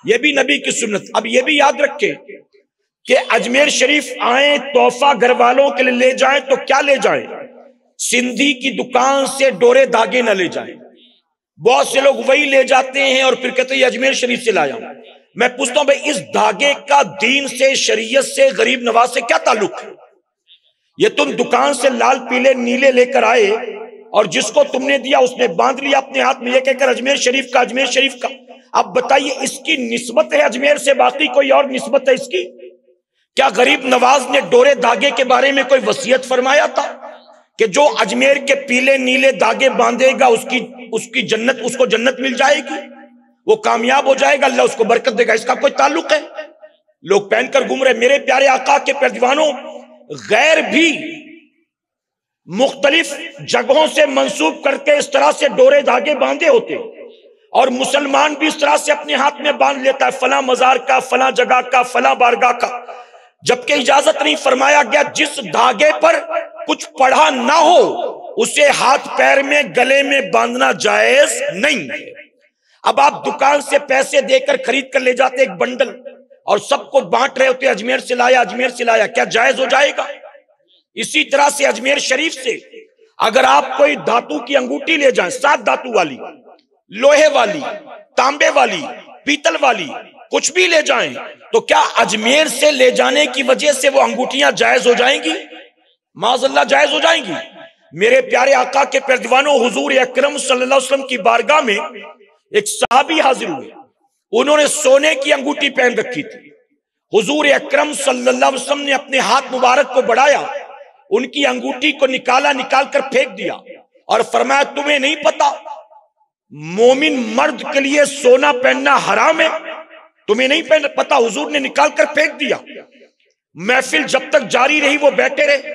یہ بھی نبی کی سنت۔ اب یہ بھی یاد رکھیں کہ اجمیر شریف آئیں تحفہ گھر والوں کے لیے لے جائیں تو کیا لے جائیں؟ سندھی کی دکان سے ڈورے دھاگے نہ لے جائیں۔ بہت سے لوگ وہی لے جاتے ہیں اور پھر کہتے ہیں یہ اجمیر شریف سے لایا ہوں۔ میں پوچھتا ہوں بھائی اس دھاگے کا دین سے، شریعت سے، غریب نواز سے کیا تعلق ہے؟ یہ تم دکان سے لال پیلے نیلے لے کر آئے اور جس کو تم نے دیا اس نے باندھ لیا اپنے ہاتھ میں، یہ کہہ کر اجمیر شریف کا، اجمیر شریف کا۔ اب بتائیے اس کی نسبت ہے اجمیر سے، باقی کوئی اور نسبت ہے اس کی؟ کیا غریب نواز نے ڈورے دھاگے کے بارے میں کوئی وصیت فرمایا تھا کہ جو اجمیر کے پیلے نیلے دھاگے باندھے گا اس کی جنت، اس کو جنت مل جائے گی، وہ کامیاب ہو جائے گا، اللہ اس کو برکت دے گا؟ اس کا کوئی تعلق ہے؟ لوگ پہن کر گھوم رہے۔ میرے پیارے آقا کے پیروانوں، غیر بھی مختلف جگہوں سے منسوب کر کے اس طرح سے ڈورے دھاگے باندھے ہوتے، اور مسلمان بھی اس طرح سے اپنے ہاتھ میں باندھ لیتا ہے، فلاں مزار کا، فلاں جگہ کا، فلاں بارگاہ کا، جبکہ اجازت نہیں فرمایا گیا جس دھاگے پر کچھ پڑھا نہ ہو اسے ہاتھ پیر میں، گلے میں باندھنا جائز نہیں ہے۔ اب آپ دکان سے پیسے دے کر خرید کر لے جاتے ایک بنڈل اور سب کو بانٹ رہے ہوتے اجمیر سے لایا، اجمیر سے لایا، کیا جائز ہو جائے گا؟ اسی طرح سے اجمیر شریف سے اگر آپ کوئی دھاتو کی انگوٹھی لے جائیں، 7 دھاتو والی، لوہے والی، تانبے والی، پیتل والی، کچھ بھی لے جائیں تو کیا اجمیر سے لے جانے کی وجہ سے وہ انگوٹھیاں جائز ہو جائیں گی؟ معاذ اللہ جائز ہو جائیں گی؟ میرے پیارے آقا کے پیروانوں، حضور اکرم صلی اللہ علیہ وسلم کی بارگاہ میں ایک صحابی حاضر ہوئے، انہوں نے سونے کی انگوٹھی پہن رکھی تھی۔ حضور اکرم صلی اللہ علیہ وسلم نے اپنے ہاتھ مبارک کو بڑھایا، ان کی انگوٹھی کو نکال کر پھینک دیا اور فرمایا تمہیں نہیں پتا مومن مرد کے لیے سونا پہننا حرام ہے؟ تمہیں نہیں پتا؟ حضور نے نکال کر پھینک دیا۔ محفل جب تک جاری رہی وہ بیٹھے رہے،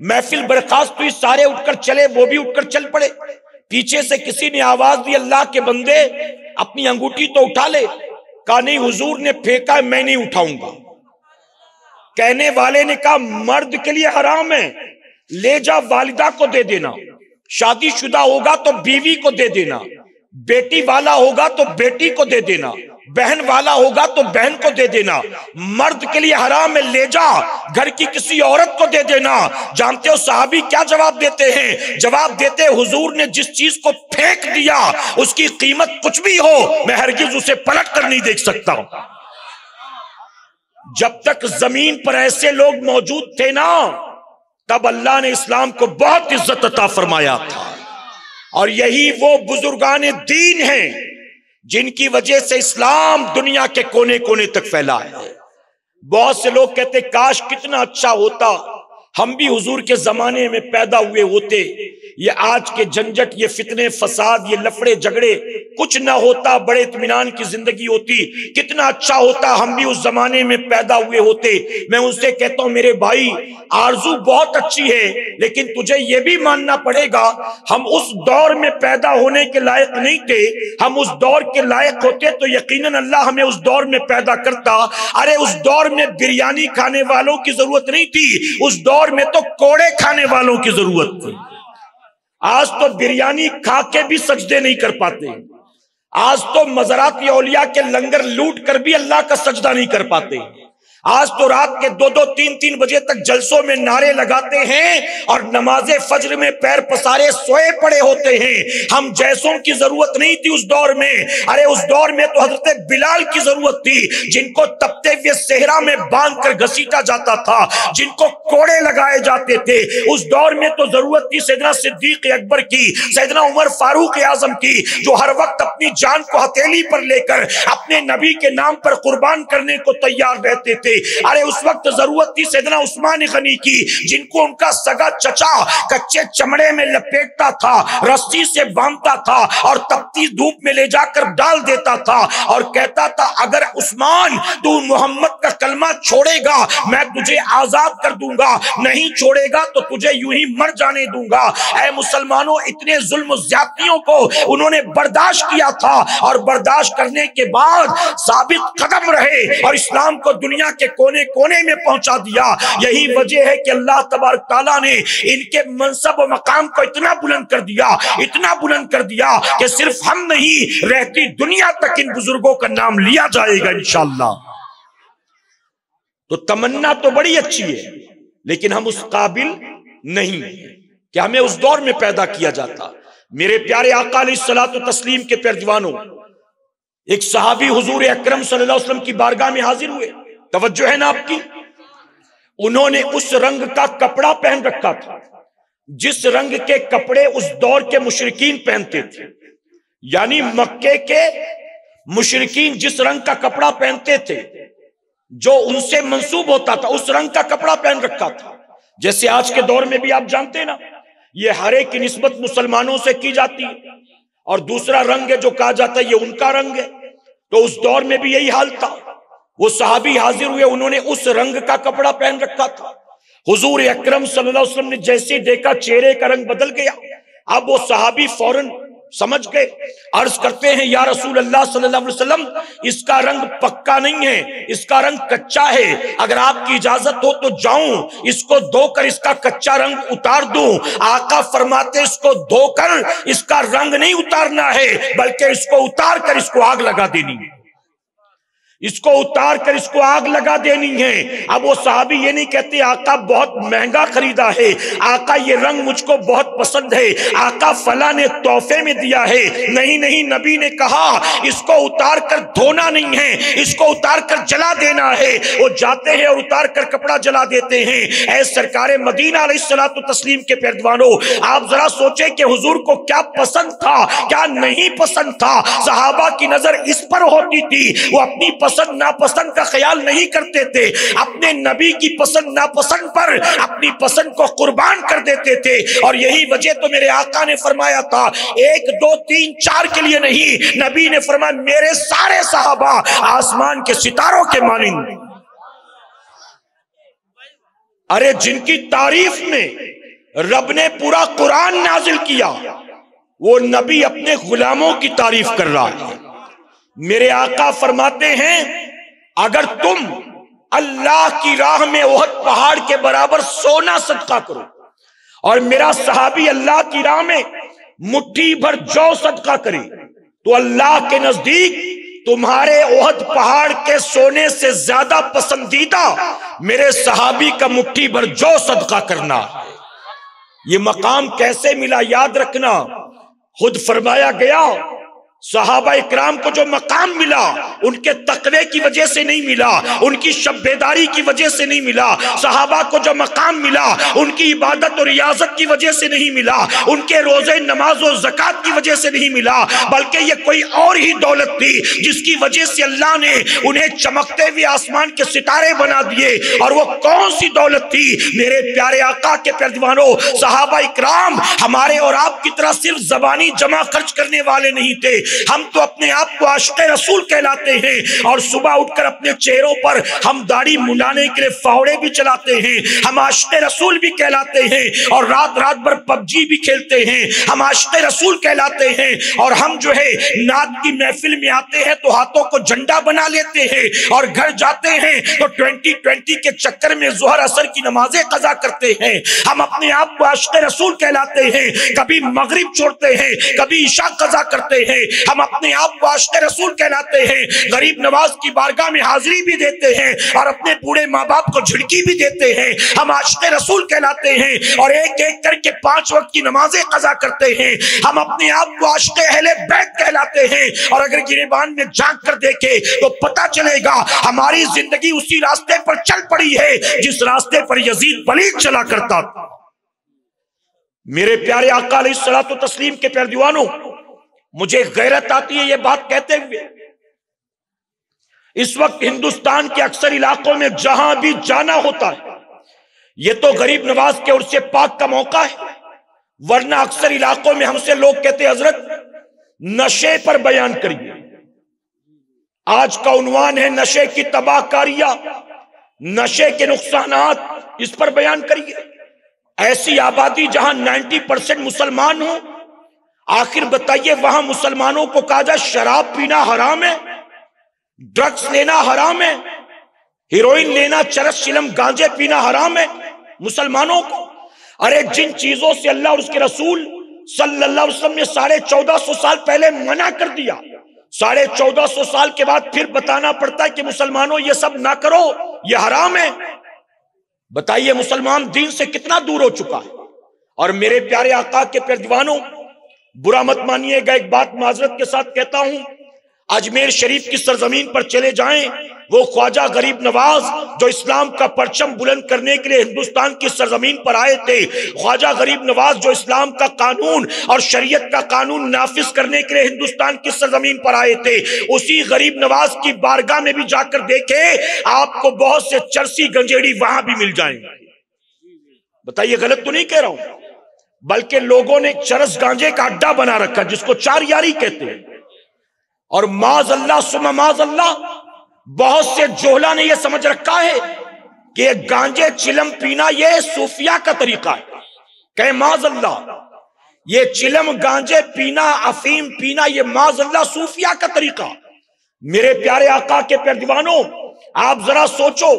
محفل برخاست ہوئی، سارے اٹھ کر چلے، وہ بھی اٹھ کر چل پڑے۔ پیچھے سے کسی نے آواز دی اللہ کے بندے اپنی انگوٹھی تو اٹھا لے۔ کہا نہیں، حضور نے پھینکا، میں نہیں اٹھاؤں گا۔ کہنے والے نے کہا مرد کے لیے حرام ہے، لے جا والدہ کو دے دینا، شادی شدہ ہوگا تو بیوی کو دے دینا، بیٹی والا ہوگا تو بیٹی کو دے دینا، بہن والا ہوگا تو بہن کو دے دینا، مرد کے لیے حرام ہے، لے جا گھر کی کسی عورت کو دے دینا۔ جانتے ہو صحابی کیا جواب دیتے ہیں؟ جواب دیتے حضور نے جس چیز کو پھینک دیا اس کی قیمت کچھ بھی ہو میں ہرگز اسے پلٹ کر نہیں دیکھ سکتا۔ جب تک زمین پر ایسے لوگ موجود تھے نا، تب اللہ نے اسلام کو بہت عزت عطا فرمایا تھا، اور یہی وہ بزرگان دین ہیں جن کی وجہ سے اسلام دنیا کے کونے کونے تک پھیلا ہے۔ بہت سے لوگ کہتے کاش کتنا اچھا ہوتا ہم بھی حضور کے زمانے میں پیدا ہوئے ہوتے، یہ آج کے جھنجٹ، یہ فتنے فساد، یہ لفڑے جھگڑے کچھ نہ ہوتا، بڑے اطمینان کی زندگی ہوتی، کتنا اچھا ہوتا ہم بھی اس زمانے میں پیدا ہوئے ہوتے۔ میں ان سے کہتا ہوں میرے بھائی آرزو بہت اچھی ہے، لیکن تجھے یہ بھی ماننا پڑے گا ہم اس دور میں پیدا ہونے کے لائق نہیں تھے، ہم اس دور کے لائق ہوتے تو یقیناً اللہ ہمیں اس دور میں پیدا کرتا۔ ارے اس دور میں بریانی کھانے والوں کی ضرورت نہیں تھی، اس دور میں تو کوڑے کھانے والوں کی ضرورت تھی۔ آج تو بریانی کھا کے بھی سجدے نہیں کر پاتے، آج تو مزارات اولیاء کے لنگر لوٹ کر بھی اللہ کا سجدہ نہیں کر پاتے، آج تو رات کے 2-2 3-3 بجے تک جلسوں میں نعرے لگاتے ہیں اور نماز فجر میں پیر پسارے سوئے پڑے ہوتے ہیں۔ ہم جیسوں کی ضرورت نہیں تھی اس دور میں۔ ارے اس دور میں تو حضرت بلال کی ضرورت تھی، جن کو تپتے ہوئے صحرا میں باندھ کر گھسیٹا جاتا تھا، جن کو کوڑے لگائے جاتے تھے۔ اس دور میں تو ضرورت تھی سیدنا صدیق اکبر کی، سیدنا عمر فاروق اعظم کی، جو ہر وقت اپنی جان کو ہتھیلی پر لے کر اپنے نبی کے نام پر قربان کرنے کو تیار رہتے تھے۔ ارے اس وقت ضرورت تھی سیدنا عثمان غنی کی، جن کو ان کا سگا چچا کچے چمڑے میں لپیٹتا تھا، رسی سے باندھتا تھا اور تپتی دھوپ میں لے جا کر ڈال دیتا تھا اور کہتا تھا اگر عثمان تو محمد کا کلمہ چھوڑے گا میں تجھے آزاد کر دوں گا، نہیں چھوڑے گا تو تجھے یوں ہی مر جانے دوں گا۔ اے مسلمانوں، اتنے ظلم و زیادتیوں کو انہوں نے برداشت کیا تھا، اور برداشت کرنے کے بعد ثابت قدم رہے اور اسلام کو دنیا کے کونے کونے میں پہنچا دیا۔ یہی وجہ ہے کہ اللہ تبارک تعالیٰ نے ان کے منصب و مقام کو اتنا بلند کر دیا، اتنا بلند کر دیا کہ صرف ہم نہیں، رہتی دنیا تک ان بزرگوں کا نام لیا جائے گا انشاءاللہ۔ تو تمنا تو بڑی اچھی ہے، لیکن ہم اس قابل نہیں کہ ہمیں اس دور میں پیدا کیا جاتا۔ میرے پیارے آقا علیہ الصلوۃ والتسلیم کے پیروانوں، ایک صحابی حضور اکرم صلی اللہ علیہ وسلم کی بارگاہ میں حاضر ہوئے، توجہ ہے نا آپ کی؟ انہوں نے اس رنگ کا کپڑا پہن رکھا تھا جس رنگ کے کپڑے اس دور کے مشرکین پہنتے تھے، یعنی مکے کے مشرکین جس رنگ کا کپڑا پہنتے تھے جو ان سے منسوب ہوتا تھا، اس رنگ کا کپڑا پہن رکھا تھا۔ جیسے آج کے دور میں بھی آپ جانتے ہیں نا، یہ ہرے کی نسبت مسلمانوں سے کی جاتی ہے، اور دوسرا رنگ ہے جو کہا جاتا ہے یہ ان کا رنگ ہے، تو اس دور میں بھی یہی حال تھا۔ وہ صحابی حاضر ہوئے، انہوں نے اس رنگ کا کپڑا پہن رکھا تھا۔ حضور اکرم صلی اللہ علیہ وسلم نے جیسے دیکھا چہرے کا رنگ بدل گیا، اب وہ صحابی فوراً سمجھ گئے، عرض کرتے ہیں یا رسول اللہ صلی اللہ علیہ وسلم اس کا رنگ پکا نہیں ہے، اس کا رنگ کچا ہے، اگر آپ کی اجازت ہو تو جاؤں اس کو دھو کر اس کا کچا رنگ اتار دوں۔ آقا فرماتے اس کو دھو کر اس کا رنگ نہیں اتارنا ہے، بلکہ اس کو اتار کر اس کو آگ لگا دینی ہے۔ اس کو اتار کر اس کو آگ لگا دینی ہے۔ اب وہ صحابی یہ نہیں کہتے آقا بہت مہنگا خریدا ہے، آقا یہ رنگ مجھ کو بہت پسند ہے، آقا فلاں نے تحفے میں دیا ہے۔ نہیں نہیں، نبی نے کہا اس کو اتار کر دھونا نہیں ہے، اس کو اتار کر جلا دینا ہے۔ وہ جاتے ہیں اور اتار کر کپڑا جلا دیتے ہیں۔ اے سرکار مدینہ علیہ الصلوۃ والتسلیم کے پیروانوں، آپ ذرا سوچیں کہ حضور کو کیا پسند تھا، کیا نہیں پسند تھا۔ صحابہ کی نظر اس پر ہوتی تھی، وہ اپنی پسند ناپسند کا خیال نہیں کرتے تھے، اپنے نبی کی پسند ناپسند پر اپنی پسند کو قربان کر دیتے تھے۔ اور یہی وجہ تو میرے آقا نے فرمایا تھا 1 2 3 4 کے لیے نہیں، نبی نے فرمایا میرے سارے صحابہ آسمان کے ستاروں کے مانند۔ ارے جن کی تعریف میں رب نے پورا قرآن نازل کیا، وہ نبی اپنے غلاموں کی تعریف کر رہا ہے۔ میرے آقا فرماتے ہیں اگر تم اللہ کی راہ میں احد پہاڑ کے برابر سونا صدقہ کرو، اور میرا صحابی اللہ کی راہ میں مٹھی بھر جو صدقہ کرے، تو اللہ کے نزدیک تمہارے احد پہاڑ کے سونے سے زیادہ پسندیدہ میرے صحابی کا مٹھی بھر جو صدقہ کرنا ہے۔ یہ مقام کیسے ملا یاد رکھنا، خود فرمایا گیا صحابہ اکرام کو جو مقام ملا ان کے تقوی کی وجہ سے نہیں ملا، ان کی شب بیداری کی وجہ سے نہیں ملا۔ صحابہ کو جو مقام ملا ان کی عبادت اور ریاضت کی وجہ سے نہیں ملا، ان کے روزے نماز و زکوٰۃ کی وجہ سے نہیں ملا، بلکہ یہ کوئی اور ہی دولت تھی جس کی وجہ سے اللہ نے انہیں چمکتے ہوئے آسمان کے ستارے بنا دیے۔ اور وہ کون سی دولت تھی میرے پیارے آقا کے پیروانوں؟ صحابہ اکرام ہمارے اور آپ کی طرح صرف زبانی جمع خرچ کرنے والے نہیں تھے، ہم تو اپنے آپ کو عاشق رسول کہلاتے ہیں، اور صبح اٹھ کر اپنے چہروں پر ہم داڑھی منڈانے کے لیے فاوڑے بھی چلاتے ہیں، ہم عاشق رسول بھی کہلاتے ہیں، اور رات رات بھر پب جی بھی کھیلتے ہیں، ہم عاشق رسول کہلاتے ہیں۔ اور ہم جو ہے نعت کی محفل میں آتے ہیں تو ہاتھوں کو جھنڈا بنا لیتے ہیں، اور گھر جاتے ہیں تو 2020 کے چکر میں ظہر اثر کی نمازیں قضا کرتے ہیں۔ ہم اپنے آپ کو عاشق رسول کہلاتے ہیں، کبھی مغرب چھوڑتے ہیں، کبھی عشاء قضا کرتے ہیں۔ ہم اپنے آپ کو عاشق رسول کہلاتے ہیں، غریب نواز کی بارگاہ میں حاضری بھی دیتے ہیں، اور اپنے بوڑھے ماں باپ کو جھڑکی بھی دیتے ہیں۔ ہم عاشق رسول کہلاتے ہیں، اور ایک ایک کر کے 5 وقت کی نمازیں قضا کرتے ہیں۔ ہم اپنے آپ کو عاشق اہل بیت کہلاتے ہیں، اور اگر گریبان میں جھانک کر دیکھے تو پتہ چلے گا ہماری زندگی اسی راستے پر چل پڑی ہے جس راستے پر یزید پلید چلا کرتا تھا۔ میرے پیارے آقا علیہ الصلوۃ والتسلیم کے پیروانوں، مجھے غیرت آتی ہے یہ بات کہتے ہوئے، اس وقت ہندوستان کے اکثر علاقوں میں جہاں بھی جانا ہوتا ہے، یہ تو غریب نواز کے عرص پاک کا موقع ہے، ورنہ اکثر علاقوں میں ہم سے لوگ کہتے حضرت نشے پر بیان کریے۔ آج کا عنوان ہے نشے کی تباہ کاریاں، نشے کے نقصانات، اس پر بیان کریے۔ ایسی آبادی جہاں 90% مسلمان ہوں، آخر بتائیے وہاں مسلمانوں کو کہا جائے شراب پینا حرام ہے، ڈرگز لینا حرام ہے، ہیروئن لینا، چرس چلم گانجے پینا حرام ہے مسلمانوں کو؟ ارے جن چیزوں سے اللہ اور اس کے رسول صلی اللہ علیہ وسلم نے 1450 سال پہلے منع کر دیا، 1450 سال کے بعد پھر بتانا پڑتا ہے کہ مسلمانوں یہ سب نہ کرو، یہ حرام ہے۔ بتائیے مسلمان دین سے کتنا دور ہو چکا ہے۔ اور میرے پیارے آقا کے پیروانوں، برا مت مانیے گا، ایک بات معذرت کے ساتھ کہتا ہوں، اجمیر شریف کی سرزمین پر چلے جائیں، وہ خواجہ غریب نواز جو اسلام کا پرچم بلند کرنے کے لیے ہندوستان کی سرزمین پر آئے تھے، خواجہ غریب نواز جو اسلام کا قانون اور شریعت کا قانون نافذ کرنے کے لیے ہندوستان کی سرزمین پر آئے تھے، اسی غریب نواز کی بارگاہ میں بھی جا کر دیکھیں آپ کو بہت سے چرسی گنجیڑی وہاں بھی مل جائیں گے۔ بتائیے غلط تو نہیں کہہ رہا ہوں؟ بلکہ لوگوں نے چرس گانجے کا اڈا بنا رکھا جس کو 4 یاری کہتے ہیں، اور معاذ اللہ ثم معاذ اللہ بہت سے جوہلا نے یہ سمجھ رکھا ہے کہ یہ گانجے چلم پینا یہ صوفیہ کا طریقہ ہے۔ کہ معاذ اللہ یہ چلم گانجے پینا، افیم پینا، یہ معاذ اللہ صوفیہ کا طریقہ۔ میرے پیارے آقا کے پیروانوں، آپ ذرا سوچو،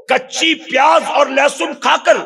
کچی پیاز اور لہسن کھا کر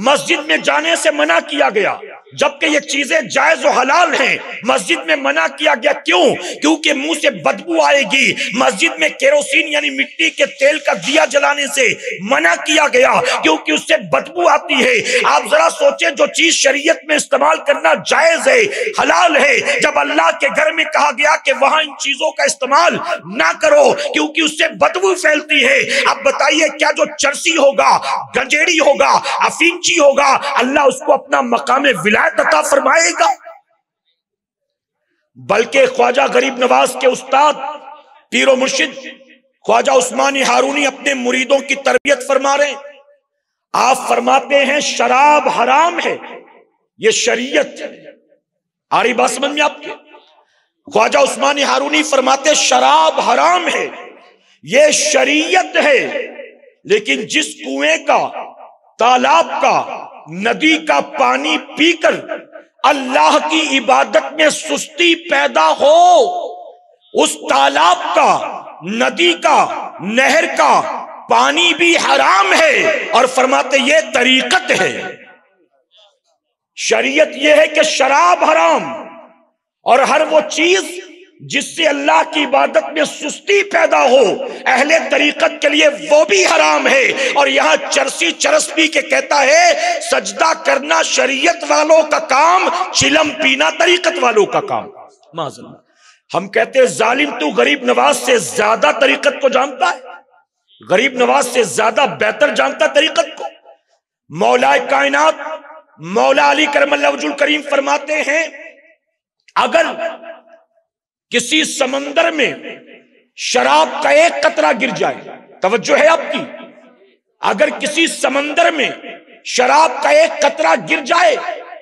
مسجد میں جانے سے منع کیا گیا، جبکہ یہ چیزیں جائز و حلال ہیں، مسجد میں منع کیا گیا. کیوں؟ کیونکہ منہ سے بدبو آئے گی. مسجد میں کیروسین یعنی مٹی کے تیل کا دیا جلانے سے منع کیا گیا کیونکہ اس سے بدبو آتی ہے. آپ ذرا سوچیں، جو چیز شریعت میں استعمال کرنا جائز ہے، حلال ہے، جب اللہ کے گھر میں کہا گیا کہ وہاں ان چیزوں کا استعمال نہ کرو کیونکہ اس سے بدبو پھیلتی ہے. اب بتائیے کیا جو چرسی ہوگا، گنجیڑی ہوگا، افینچی ہوگا، اللہ اس کو اپنا مقام ولایت عطا فرمائے گا؟ بلکہ خواجہ غریب نواز کے استاد پیر و مرشد خواجہ عثمان ہارونی اپنے مریدوں کی تربیت فرما رہے ہیں. آپ فرماتے ہیں شراب حرام ہے، یہ شریعت ہے. آ رہی بات سمجھ میں آپ کے؟ خواجہ عثمان ہارونی فرماتے شراب حرام ہے، یہ شریعت ہے، لیکن جس کنویں کا، تالاب کا، ندی کا پانی پی کر اللہ کی عبادت میں سستی پیدا ہو، اس تالاب کا، ندی کا، نہر کا پانی بھی حرام ہے. اور فرماتے یہ طریقت ہے. شریعت یہ ہے کہ شراب حرام، اور ہر وہ چیز جس سے اللہ کی عبادت میں سستی پیدا ہو اہل طریقت کے لیے وہ بھی حرام ہے. اور یہاں چرسی چرس پی کے کہتا ہے سجدہ کرنا شریعت والوں کا کام، چلم پینا طریقت والوں کا کام. معاذ اللہ. ہم کہتے ہیں ظالم تو غریب نواز سے زیادہ طریقت کو جانتا ہے، غریب نواز سے زیادہ بہتر جانتا طریقت کو. مولا کائنات مولا علی کرم اللہ وجہ الکریم فرماتے ہیں اگر کسی سمندر میں شراب کا ایک قطرہ گر جائے، توجہ ہے آپ کی، اگر کسی سمندر میں شراب کا ایک قطرہ گر جائے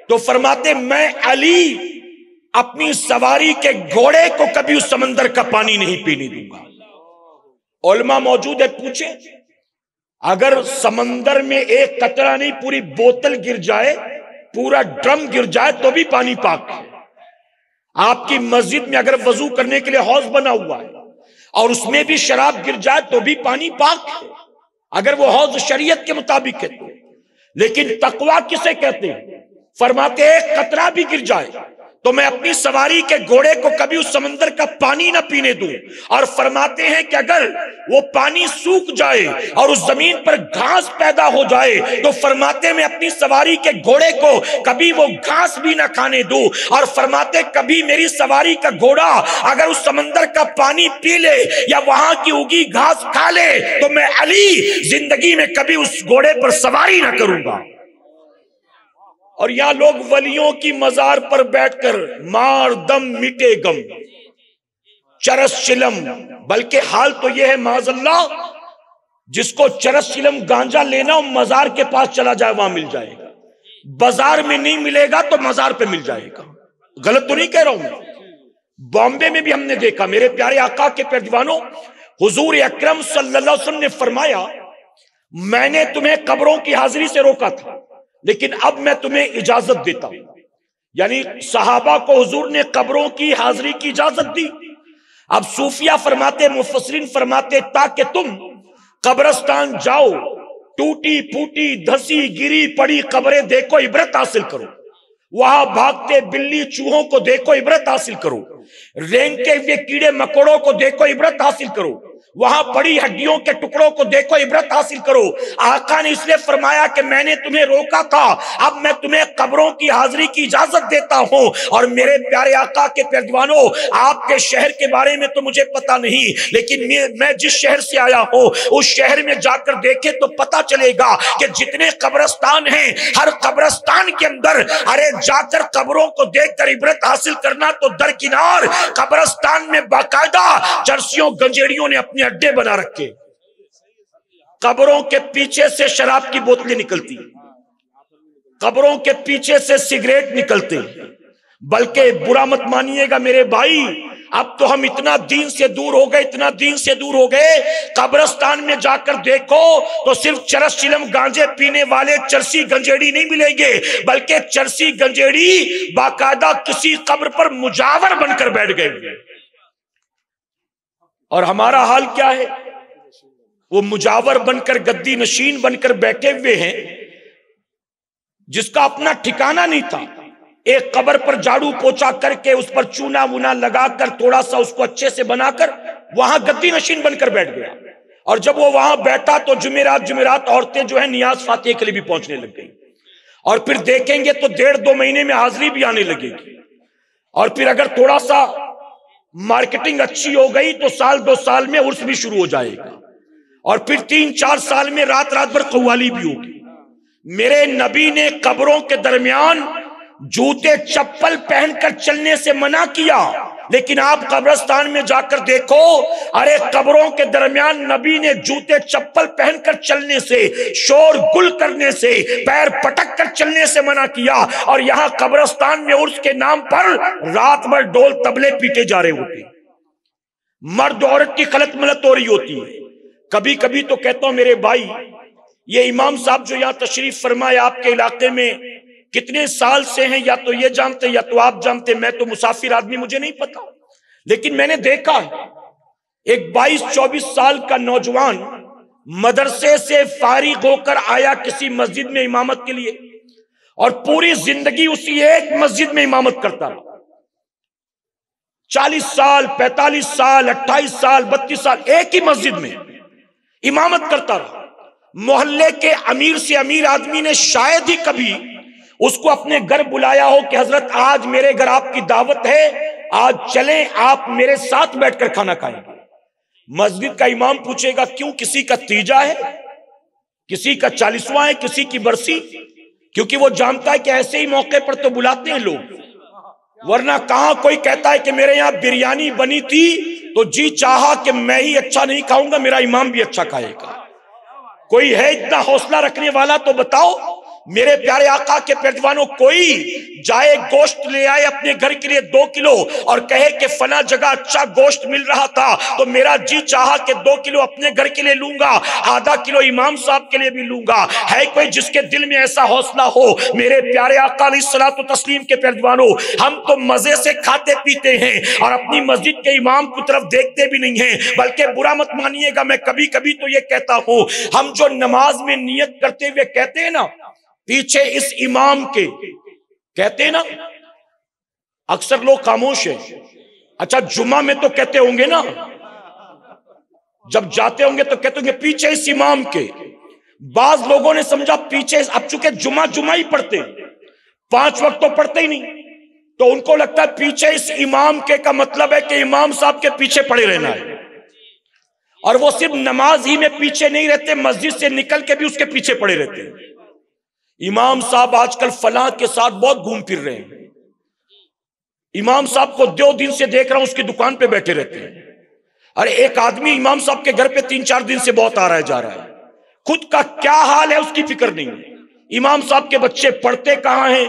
تو فرماتے میں علی اپنی سواری کے گھوڑے کو کبھی اس سمندر کا پانی نہیں پینے دوں گا. علماء موجود ہے، پوچھیں اگر سمندر میں ایک قطرہ نہیں پوری بوتل گر جائے، پورا ڈرم گر جائے تو بھی پانی پاک ہے. آپ کی مسجد میں اگر وضو کرنے کے لیے حوض بنا ہوا ہے اور اس میں بھی شراب گر جائے تو بھی پانی پاک ہے اگر وہ حوض شریعت کے مطابق ہے. لیکن تقویٰ کسے کہتے ہیں؟ فرماتے ایک قطرہ بھی گر جائے تو میں اپنی سواری کے گھوڑے کو کبھی اس سمندر کا پانی نہ پینے دوں. اور فرماتے ہیں کہ اگر وہ پانی سوکھ جائے اور اس زمین پر گھاس پیدا ہو جائے تو فرماتے میں اپنی سواری کے گھوڑے کو کبھی وہ گھاس بھی نہ کھانے دوں. اور فرماتے کبھی میری سواری کا گھوڑا اگر اس سمندر کا پانی پی لے یا وہاں کی اگی گھاس کھا لے تو میں علی زندگی میں کبھی اس گھوڑے پر سواری نہ کروں گا. اور یہاں لوگ ولیوں کی مزار پر بیٹھ کر مار دم مٹے غم، چرس چلم، بلکہ حال تو یہ ہے معاذ اللہ جس کو چرس چلم گانجا لینا ہو مزار کے پاس چلا جائے وہاں مل جائے گا، بازار میں نہیں ملے گا تو مزار پہ مل جائے گا. غلط تو نہیں کہہ رہا ہوں میں. بامبے میں بھی ہم نے دیکھا، میرے پیارے آقا کے پیارے دیوانوں، حضور اکرم صلی اللہ علیہ وسلم نے فرمایا میں نے تمہیں قبروں کی حاضری سے روکا تھا لیکن اب میں تمہیں اجازت دیتا ہوں. یعنی صحابہ کو حضور نے قبروں کی حاضری کی اجازت دی. اب صوفیہ فرماتے، مفسرین فرماتے تاکہ تم قبرستان جاؤ، ٹوٹی پھوٹی دھسی گری پڑی قبریں دیکھو، عبرت حاصل کرو. وہاں بھاگتے بلی چوہوں کو دیکھو، عبرت حاصل کرو. رینگتے ہوئے کیڑے مکوڑوں کو دیکھو، عبرت حاصل کرو. وہاں پڑی ہڈیوں کے ٹکڑوں کو دیکھو، عبرت حاصل کرو. آقا نے اس لیے فرمایا کہ میں نے تمہیں روکا تھا، اب میں تمہیں قبروں کی حاضری کی اجازت دیتا ہوں. اور میرے پیارے آقا کے پیارے دیوانوں، آپ کے شہر کے بارے میں تو مجھے پتا نہیں، لیکن میں جس شہر سے آیا ہوں اس شہر میں جا کر دیکھے تو پتا چلے گا کہ جتنے قبرستان ہیں ہر قبرستان کے اندر ارے جا کر قبروں کو دیکھ کر عبرت حاصل کرنا تو درکنار، قبرستان میں باقاعدہ چرسیوں گنجیڑیوں نے اپنے اڈے بنا رکھے. قبروں کے پیچھے سے شراب کی بوتلیں نکلتی، قبروں کے پیچھے سے سگریٹ نکلتے. بلکہ برا مت مانیے گا میرے بھائی، اب تو ہم اتنا دین سے دور ہو گئے، اتنا دین سے دور ہو گئے، قبرستان میں جا کر دیکھو تو صرف چرس چلم گانجے پینے والے چرسی گنجیڑی نہیں ملیں گے، بلکہ چرسی گنجیڑی باقاعدہ کسی قبر پر مجاور بن کر بیٹھ گئے. اور ہمارا حال کیا ہے؟ وہ مجاور بن کر گدی نشین بن کر بیٹھے ہوئے ہیں جس کا اپنا ٹھکانہ نہیں تھا. ایک قبر پر جھاڑو پوچھا کر کے اس پر چونا وونا لگا کر تھوڑا سا اس کو اچھے سے بنا کر وہاں گدی نشین بن کر بیٹھ گیا، اور جب وہ وہاں بیٹھا تو جمعرات عورتیں جو ہیں نیاز فاتحہ کے لیے بھی پہنچنے لگ گئی، اور پھر دیکھیں گے تو 1.5-2 مہینے میں حاضری بھی آنے لگے گی، اور پھر اگر تھوڑا سا مارکیٹنگ اچھی ہو گئی تو 1-2 سال میں عرس بھی شروع ہو جائے گا، اور پھر 3-4 سال میں رات بھر قوالی بھی ہوگی۔ میرے نبی نے قبروں کے درمیان جوتے چپل پہن کر چلنے سے منع کیا، لیکن آپ قبرستان میں جا کر دیکھو، ارے قبروں کے درمیان نبی نے جوتے چپل پہن کر چلنے سے، شور گل کرنے سے، پیر پٹک کر چلنے سے منع کیا، اور یہاں قبرستان میں عرس کے نام پر رات بھر ڈول طبلے پیٹے جا رہے ہوتے ہیں، مرد عورت کی خلط ملط ہو رہی ہوتی ہے۔ کبھی کبھی تو کہتا ہوں میرے بھائی، یہ امام صاحب جو یہاں تشریف فرمائے آپ کے علاقے میں کتنے سال سے ہیں، یا تو یہ جانتے یا تو آپ جانتے، میں تو مسافر آدمی، مجھے نہیں پتا، لیکن میں نے دیکھا ہے ایک 22-24 سال کا نوجوان مدرسے سے فارغ ہو کر آیا کسی مسجد میں امامت کے لیے، اور پوری زندگی اسی ایک مسجد میں امامت کرتا رہا، 40 سال 45 سال 28 سال 32 سال ایک ہی مسجد میں امامت کرتا رہا۔ محلے کے امیر سے امیر آدمی نے شاید ہی کبھی اس کو اپنے گھر بلایا ہو کہ حضرت آج میرے گھر آپ کی دعوت ہے، آج چلیں آپ میرے ساتھ بیٹھ کر کھانا کھائیں گے۔ مسجد کا امام پوچھے گا کیوں، کسی کا تیجا ہے، کسی کا 40واں ہے، کسی کی برسی، کیونکہ وہ جانتا ہے کہ ایسے ہی موقع پر تو بلاتے ہیں لوگ، ورنہ کہاں کوئی کہتا ہے کہ میرے یہاں بریانی بنی تھی تو جی چاہا کہ میں ہی اچھا نہیں کھاؤں گا، میرا امام بھی اچھا کھائے گا۔ کوئی ہے اتنا حوصلہ رکھنے والا تو بتاؤ میرے پیارے آقا کے پیروانوں، کوئی جائے گوشت لے آئے اپنے گھر کے لیے 2 کلو اور کہے کہ فلاں جگہ اچھا گوشت مل رہا تھا تو میرا جی چاہا کہ 2 کلو اپنے گھر کے لیے لوں گا، آدھا کلو امام صاحب کے لیے بھی لوں گا؟ ہے کوئی جس کے دل میں ایسا حوصلہ ہو؟ میرے پیارے آقا علیہ الصلوۃ والتسلیم کے پیروانوں، ہم تو مزے سے کھاتے پیتے ہیں اور اپنی مسجد کے امام کی طرف دیکھتے بھی نہیں ہیں، بلکہ برا مت مانیے گا، میں کبھی کبھی تو یہ کہتا ہوں، ہم جو نماز میں نیت کرتے ہوئے کہتے ہیں نا پیچھے اس امام کے، کہتے ہیں نا، اکثر لوگ خاموش ہیں، اچھا جمعہ میں تو کہتے ہوں گے نا، جب جاتے ہوں گے تو کہتے ہوں گے پیچھے اس امام کے۔ بعض لوگوں نے سمجھا پیچھے، اب چونکہ جمعہ ہی پڑھتے، 5 وقت تو پڑھتے ہی نہیں، تو ان کو لگتا ہے پیچھے اس امام کے کا مطلب ہے کہ امام صاحب کے پیچھے پڑے رہنا ہے، اور وہ صرف نماز ہی میں پیچھے نہیں رہتے، مسجد سے نکل کے بھی اس کے پیچھے پڑے رہتے ہیں۔ امام صاحب آج کل فلاں کے ساتھ بہت گھوم پھر رہے ہیں، امام صاحب کو 2 دن سے دیکھ رہا ہوں اس کی دکان پہ بیٹھے رہتے ہیں، اور ایک آدمی امام صاحب کے گھر پہ 3-4 دن سے بہت آ رہا ہے جا رہا ہے، خود کا کیا حال ہے اس کی فکر نہیں ہے۔ امام صاحب کے بچے پڑھتے کہاں ہیں،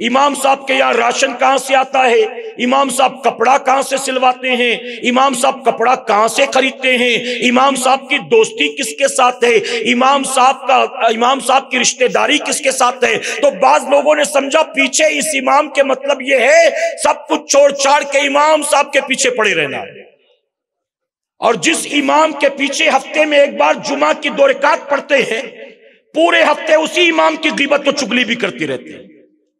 امام صاحب کے یہاں راشن کہاں سے آتا ہے، امام صاحب کپڑا کہاں سے سلواتے ہیں، امام صاحب کپڑا کہاں سے خریدتے ہیں، امام صاحب کی دوستی کس کے ساتھ ہے، امام صاحب کی رشتہ داری کس کے ساتھ ہے۔ تو بعض لوگوں نے سمجھا پیچھے اس امام کے مطلب یہ ہے سب کچھ چھوڑ چھاڑ کے امام صاحب کے پیچھے پڑے رہنا ہے، اور جس امام کے پیچھے ہفتے میں ایک بار جمعہ کی 2 رکعت پڑھتے ہیں، پورے ہفتے اسی امام کی غیبت و چغلی بھی کرتے رہتے ہیں۔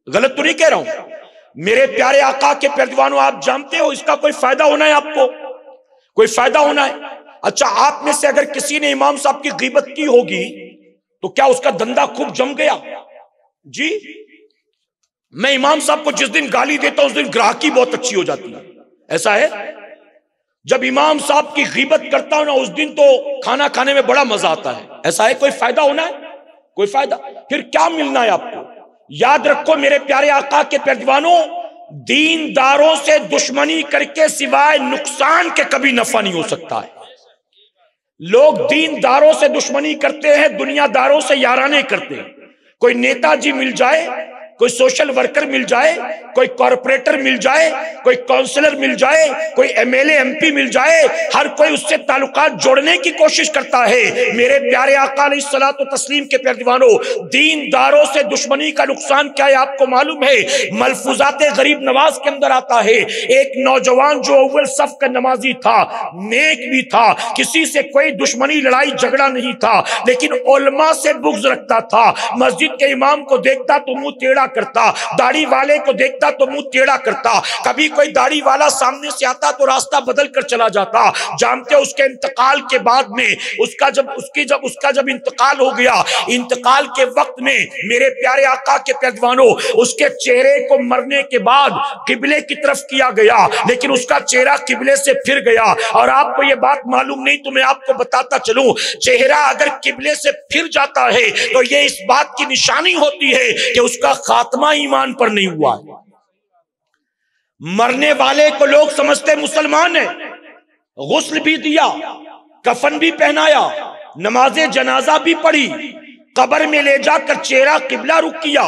غلط تو نہیں کہہ رہا ہوں؟ میرے پیارے آقا کے پیروانوں، آپ جانتے ہو اس کا کوئی فائدہ ہونا ہے، آپ کو کوئی فائدہ ہونا ہے۔ اچھا آپ میں سے اگر کسی نے امام صاحب کی غیبت کی ہوگی تو کیا اس کا دھندا خوب جم گیا؟ جی میں امام صاحب کو جس دن گالی دیتا ہوں اس دن گراہکی بہت اچھی ہو جاتی ہے، ایسا ہے؟ جب امام صاحب کی غیبت کرتا ہوں نا اس دن تو کھانا کھانے میں بڑا مزہ آتا ہے، ایسا ہے؟ کوئی فائدہ ہونا ہے؟ کوئی فائدہ؟ پھر کیا ملنا ہے آپ کو؟ یاد رکھو میرے پیارے آقا کے پیروانوں، دینداروں سے دشمنی کر کے سوائے نقصان کے کبھی نفع نہیں ہو سکتا ہے۔ لوگ دینداروں سے دشمنی کرتے ہیں، دنیا داروں سے یارانے کرتے ہیں۔ کوئی نیتا جی مل جائے، کوئی سوشل ورکر مل جائے، کوئی کارپوریٹر مل جائے، کوئی کونسلر مل جائے، کوئی M L A M P مل جائے، ہر کوئی اس سے تعلقات جوڑنے کی کوشش کرتا ہے۔ میرے پیارے آقا علیہ الصلوۃ والتسلیم کے پیروانوں، دینداروں سے دشمنی کا نقصان کیا ہے آپ کو معلوم ہے؟ ملفوظات غریب نواز کے اندر آتا ہے، ایک نوجوان جو اول صف کا نمازی تھا، نیک بھی تھا، کسی سے کوئی دشمنی لڑائی جھگڑا نہیں تھا، لیکن علماء سے بغض رکھتا تھا، مسجد کے امام کو دیکھتا تو منہ ٹیڑھا ٹیڑھا کرتا, داڑھی والے کو دیکھتا تو منہ ٹیڑھا کرتا, کبھی کوئی داڑھی والا سامنے سے آتا تو راستہ بدل کر چلا جاتا. جانتے اس کے انتقال کے بعد میں اس کا جب انتقال ہو گیا, انتقال کے وقت میں میرے پیارے آقا کے پیروانوں اس کے چہرے کو مرنے کے بعد قبلے کی طرف کیا گیا, لیکن اس کا چہرہ قبلے سے پھر گیا. اور آپ کو یہ بات معلوم نہیں تو میں آپ کو بتاتا چلوں, چہرہ اگر قبلے سے پھر جاتا ہے تو یہ اس بات کی نشانی ہوتی ہے کہ اس کا خاتمہ ایمان پر نہیں ہوا ہے. مرنے والے کو لوگ سمجھتے مسلمان ہے, غسل بھی دیا, کفن بھی پہنایا, نماز جنازہ بھی پڑھی, قبر میں لے جا کر چہرہ قبلہ رخ کیا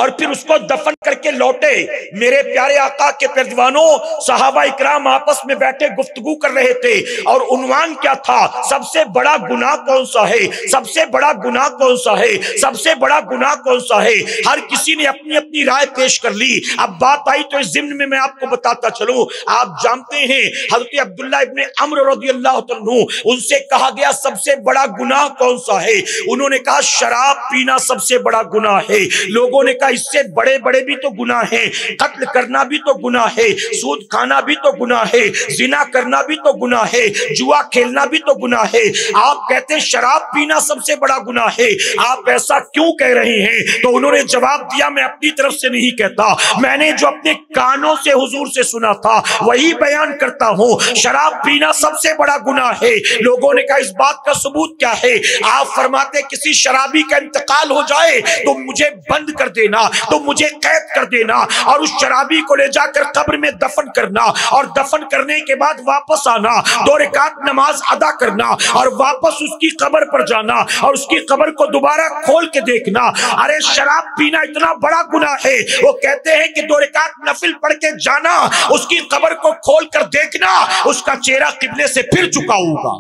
اور پھر اس کو دفن کر کے لوٹے. میرے پیارے آقا کے پیروانوں صحابہ اکرام آپس میں بیٹھے گفتگو کر رہے تھے اور عنوان کیا تھا, سب سے بڑا گناہ کون سا ہے, سب سے بڑا گناہ کون سا ہے, سب سے بڑا گناہ کون سا ہے. ہر کسی نے اپنی اپنی رائے پیش کر لی. اب بات آئی تو اس ضمن میں آپ کو بتاتا چلوں, آپ جانتے ہیں حضرت عبداللہ ابن عمرو رضی اللہ عنہ ان سے کہا گیا سب سے بڑا گناہ کون سا ہے, انہوں نے کہا شراب پینا سب سے بڑا گناہ ہے. لوگوں نے کہا اس سے بڑے بڑے بھی تو گناہ ہیں, قتل کرنا بھی تو گناہ ہے, سود کھانا بھی تو گناہ ہے, زنا کرنا بھی تو گناہ ہے, جوا کھیلنا بھی تو گناہ ہے. آپ کہتے ہیں شراب پینا سب سے بڑا گناہ ہے, آپ ایسا کیوں کہہ رہے ہیں؟ تو انہوں نے جواب دیا میں اپنی طرف سے نہیں کہتا, میں نے جو اپنے کانوں سے حضور سے سنا تھا وہی بیان کرتا ہوں. شراب پینا سب سے بڑا گناہ ہے. لوگوں نے کہا اس بات کا ثبوت کیا ہے؟ آپ فرماتے کسی شرابی کا انتقال ہو جائے تو مجھے بند کر دینا, تو مجھے قید کر دینا اور اس شرابی کو لے جا کر قبر میں دفن کرنا اور دفن کرنے کے بعد واپس آنا, 2 رکعت نماز ادا کرنا اور واپس اس کی قبر پر جانا اور اس کی قبر کو دوبارہ کھول کے دیکھنا. ارے شراب پینا اتنا بڑا گناہ ہے, وہ کہتے ہیں کہ 2 رکعت نفل پڑھ کے جانا, اس کی قبر کو کھول کر دیکھنا, اس کا چہرہ قبلے سے پھر چکا ہوگا.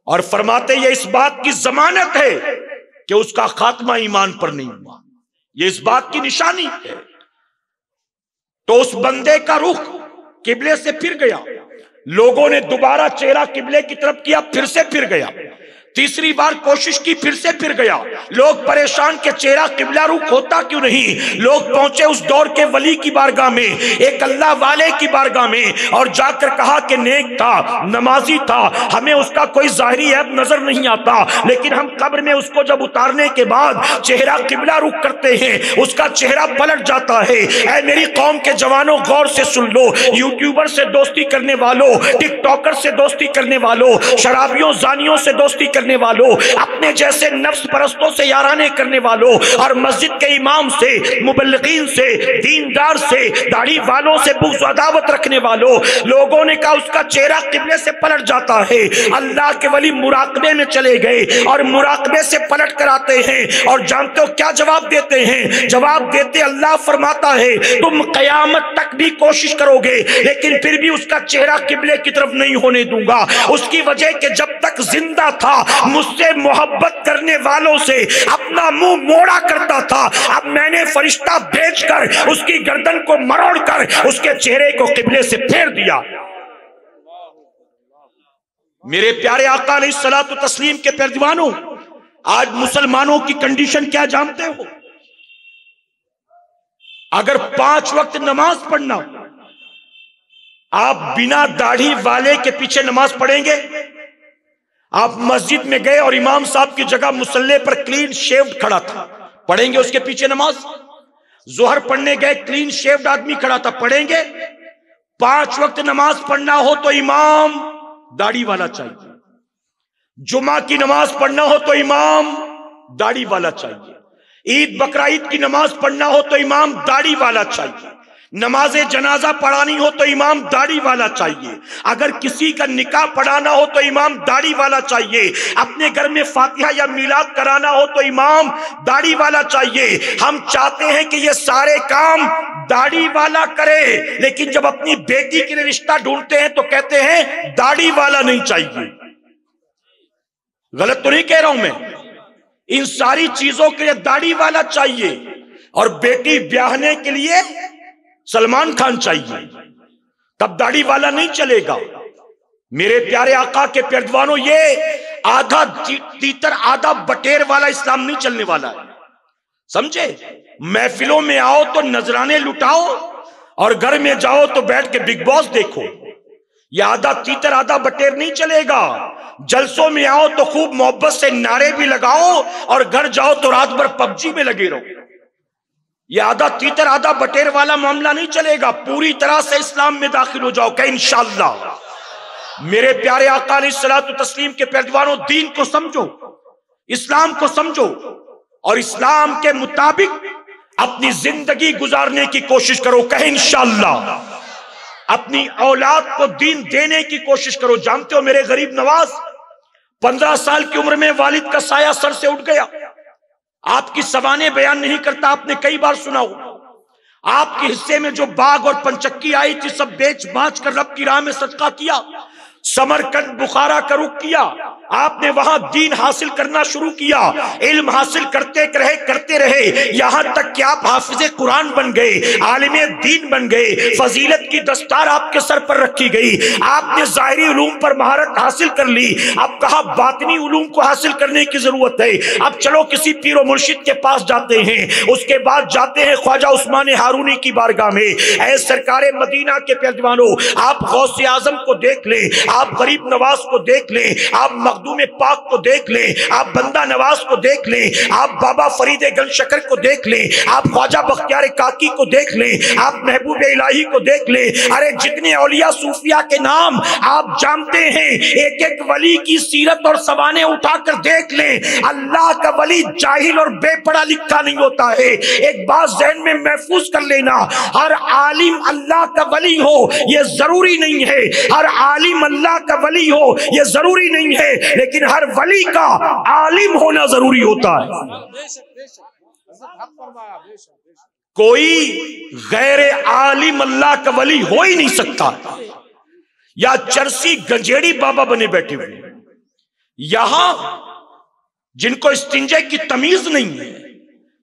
اور فرماتے یہ اس بات کی ضمانت ہے کہ اس کا خاتمہ ایمان پر نہیں ہوا, یہ اس بات کی نشانی ہے. تو اس بندے کا رخ قبلے سے پھر گیا, لوگوں نے دوبارہ چہرہ قبلے کی طرف کیا, پھر سے پھر گیا, تیسری بار کوشش کی, پھر سے پھر گیا. لوگ پریشان کہ چہرہ قبلہ رخ ہوتا کیوں نہیں. لوگ پہنچے اس دور کے ولی کی بارگاہ میں, ایک اللہ والے کی بارگاہ میں, اور جا کر کہا کہ نیک تھا, نمازی تھا, ہمیں اس کا کوئی ظاہری عیب نظر نہیں آتا, لیکن ہم قبر میں اس کو جب اتارنے کے بعد چہرہ قبلہ رخ کرتے ہیں اس کا چہرہ پلٹ جاتا ہے. اے میری قوم کے جوانوں غور سے سن لو, یوٹیوبر سے دوستی کرنے والوں, ٹک ٹاکر سے دوستی کرنے والوں, شرابیوں زانیوں سے دوستی کرنے والوں, اپنے جیسے نفس پرستوں سے یارانے کرنے والوں, اور مسجد کے امام سے, مبلغین سے, دیندار سے, داڑھی والوں سے بغض و عداوت رکھنے والوں, لوگوں نے کہا اس کا چہرہ قبلے سے پلٹ جاتا ہے. اللہ کے ولی مراقبے میں چلے گئے اور مراقبے سے پلٹ کر آتے ہیں, اور جانتے ہو کیا جواب دیتے ہیں؟ جواب دیتے اللہ فرماتا ہے تم قیامت تک بھی کوشش کرو گے لیکن پھر بھی اس کا چہرہ قبلے کی طرف نہیں ہونے دوں گا. اس کی وجہ کہ جب تک زندہ تھا مجھ سے محبت کرنے والوں سے اپنا منہ موڑا کرتا تھا, اب میں نے فرشتہ بھیج کر اس کی گردن کو مروڑ کر اس کے چہرے کو قبلے سے پھیر دیا. میرے پیارے آقا علیہ الصلوۃ والتسلیم کے پیروانوں, آج مسلمانوں کی کنڈیشن کیا جانتے ہو؟ اگر 5 وقت نماز پڑھنا, آپ بنا داڑھی والے کے پیچھے نماز پڑھیں گے؟ آپ مسجد میں گئے اور امام صاحب کی جگہ مصلی پر کلین شیوڈ کھڑا تھا, پڑھیں گے اس کے پیچھے نماز؟ ظہر پڑھنے گئے, کلین شیوڈ آدمی کھڑا تھا, پڑھیں گے؟ 5 وقت نماز پڑھنا ہو تو امام داڑھی والا چاہیے, جمعہ کی نماز پڑھنا ہو تو امام داڑھی والا چاہیے, عید بقرعید کی نماز پڑھنا ہو تو امام داڑھی والا چاہیے, نماز جنازہ پڑھانی ہو تو امام داڑھی والا چاہیے, اگر کسی کا نکاح پڑھانا ہو تو امام داڑھی والا چاہیے, اپنے گھر میں فاتحہ یا میلاد کرانا ہو تو امام داڑھی والا چاہیے. ہم چاہتے ہیں کہ یہ سارے کام داڑھی والا کرے, لیکن جب اپنی بیٹی کے لیے رشتہ ڈھونڈتے ہیں تو کہتے ہیں داڑھی والا نہیں چاہیے. غلط تو نہیں کہہ رہا ہوں میں؟ ان ساری چیزوں کے لیے داڑھی والا چاہیے, اور بیٹی بیاہنے کے لیے سلمان خان چاہیے, تب داڑھی والا نہیں چلے گا. میرے پیارے آقا کے پیروانوں, یہ آدھا تیتر آدھا بٹیر والا اسلام نہیں چلنے والا ہے. سمجھے؟ محفلوں میں آؤ تو نذرانے لٹاؤ اور گھر میں جاؤ تو بیٹھ کے بگ باس دیکھو. یہ آدھا تیتر آدھا بٹیر نہیں چلے گا. جلسوں میں آؤ تو خوب محبت سے نعرے بھی لگاؤ اور گھر جاؤ تو رات بھر پب جی میں لگے رہو. یہ آدھا تیتر آدھا بٹیر والا معاملہ نہیں چلے گا. پوری طرح سے اسلام میں داخل ہو جاؤ کہ انشاءاللہ. میرے پیارے آقا علیہ الصلوۃ والتسلیم کے پیروانوں، دین کو سمجھو، اسلام کو سمجھو اور اسلام کے مطابق اپنی زندگی گزارنے کی کوشش کرو کہ انشاءاللہ. اپنی اولاد کو دین دینے کی کوشش کرو. جانتے ہو میرے غریب نواز 15 سال کی عمر میں والد کا سایہ سر سے اٹھ گیا. آپ کی سوانح بیان نہیں کرتا، آپ نے کئی بار سنا ہو. آپ کے حصے میں جو باغ اور پنچکی آئی تھی سب بیچ باچ کر رب کی راہ میں صدقہ کیا. سمرقند بخارا کا رخ کیا. آپ نے وہاں دین حاصل کرنا شروع کیا. علم حاصل کرتے رہے یہاں تک کہ آپ حافظ قرآن بن گئے، عالم دین بن گئے. فضیلت کی دستار آپ کے سر پر رکھی گئی. آپ نے ظاہری علوم پر مہارت حاصل کر لی. اب کہا باطنی علوم کو حاصل کرنے کی ضرورت ہے. اب چلو کسی پیر و مرشد کے پاس جاتے ہیں. اس کے بعد جاتے ہیں خواجہ عثمان ہارونی کی بارگاہ میں. اے سرکار مدینہ کے پیروانوں، آپ غوث اعظم کو دیکھ لیں، آپ غریب نواز کو دیکھ لیں، آپ مخدوم پاک کو دیکھ لیں، آپ بندہ نواز کو دیکھ لیں، آپ بابا فرید گل شکر کو دیکھ لیں، آپ خواجہ بختیار کاکی کو دیکھ لیں، آپ محبوب الہی کو دیکھ لیں. ارے جتنے اولیاء صوفیاء کے نام آپ جانتے ہیں، ایک ایک ولی کی سیرت اور سوانح اٹھا کر دیکھ لیں. اللہ کا ولی جاہل اور بے پڑھا لکھا نہیں ہوتا ہے. ایک بات ذہن میں محفوظ کر لینا، ہر عالم اللہ کا ولی ہو یہ ضروری نہیں ہے. ہر عالم اللہ کا ولی ہو یہ ضروری نہیں ہے، لیکن ہر ولی کا عالم ہونا ضروری ہوتا ہے. کوئی غیر عالم اللہ کا ولی ہو ہی نہیں سکتا. یا چرسی گنجیڑی بابا بنے بیٹھے ہوئے یہاں، جن کو استنجے کی تمیز نہیں ہے،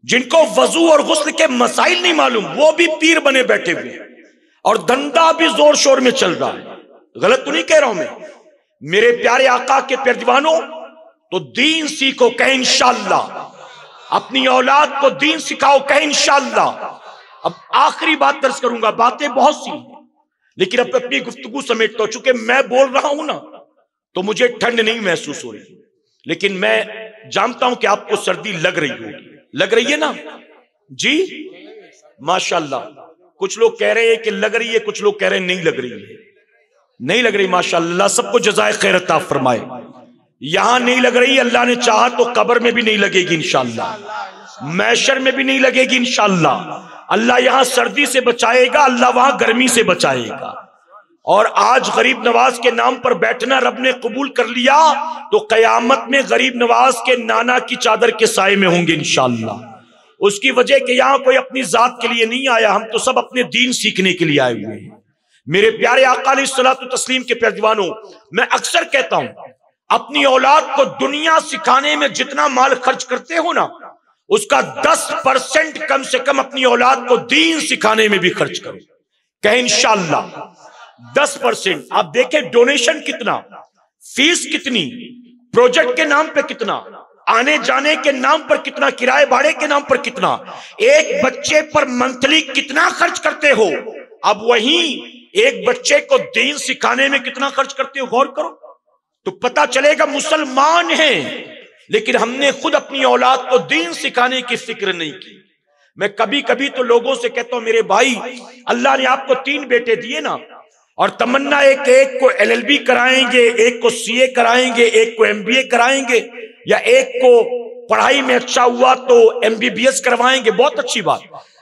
جن کو وضو اور غسل کے مسائل نہیں معلوم، وہ بھی پیر بنے بیٹھے ہوئے اور دھندا بھی زور شور میں چل رہا ہے. غلط تو نہیں کہہ رہا ہوں میں. میرے پیارے آقا کے پیروانوں، تو دین سیکھو کہ انشاءاللہ. اپنی اولاد کو دین سکھاؤ کہ انشاءاللہ. اب آخری بات درس کروں گا، باتیں بہت سی لیکن اب اپنی گفتگو سمیٹتا ہوں. چونکہ میں بول رہا ہوں نا تو مجھے ٹھنڈ نہیں محسوس ہو رہی، لیکن میں جانتا ہوں کہ آپ کو سردی لگ رہی ہوگی. لگ رہی ہے نا جی؟ ماشاءاللہ. کچھ لوگ کہہ رہے ہیں کہ لگ رہی ہے، کچھ لوگ کہہ رہے ہیں نہیں لگ رہی ہے. نہیں لگ رہی، ماشاءاللہ. سب کو جزائے خیر عطا فرمائے. یہاں نہیں لگ رہی، اللہ نے چاہا تو قبر میں بھی نہیں لگے گی انشاءاللہ، محشر میں بھی نہیں لگے گی انشاءاللہ. اللہ یہاں سردی سے بچائے گا، اللہ وہاں گرمی سے بچائے گا. اور آج غریب نواز کے نام پر بیٹھنا رب نے قبول کر لیا تو قیامت میں غریب نواز کے نانا کی چادر کے سائے میں ہوں گے انشاءاللہ. اس کی وجہ کہ یہاں کوئی اپنی ذات کے لیے نہیں آیا، ہم تو سب اپنے دین سیکھنے کے لیے آئے ہوئے ہیں. میرے پیارے آقا علیہ الصلوۃ والتسلیم کے پیروانوں، میں اکثر کہتا ہوں اپنی اولاد کو دنیا سکھانے میں جتنا مال خرچ کرتے ہو نا، اس کا 10% کم سے کم اپنی اولاد کو دین سکھانے میں بھی خرچ کرو کہ انشاءاللہ. 10%. آپ دیکھیں ڈونیشن کتنا، فیس کتنی، پروجیکٹ کے نام پہ کتنا، آنے جانے کے نام پر کتنا، کرائے بھاڑے کے نام پر کتنا، ایک بچے پر منتھلی کتنا خرچ کرتے ہو. اب وہیں ایک بچے کو دین سکھانے میں کتنا خرچ کرتے ہو، غور کرو تو پتا چلے گا مسلمان ہیں لیکن ہم نے خود اپنی اولاد کو دین سکھانے کی فکر نہیں کی. میں کبھی کبھی تو لوگوں سے کہتا ہوں میرے بھائی، اللہ نے آپ کو 3 بیٹے دیے نا، اور تمنا ہے کہ ایک کو LLB کرائیں گے، ایک کو CA کرائیں گے، ایک کو MBA کرائیں گے، یا ایک کو پڑھائی میں اچھا ہوا تو MBBS کروائیں گے. بہت اچھی بات.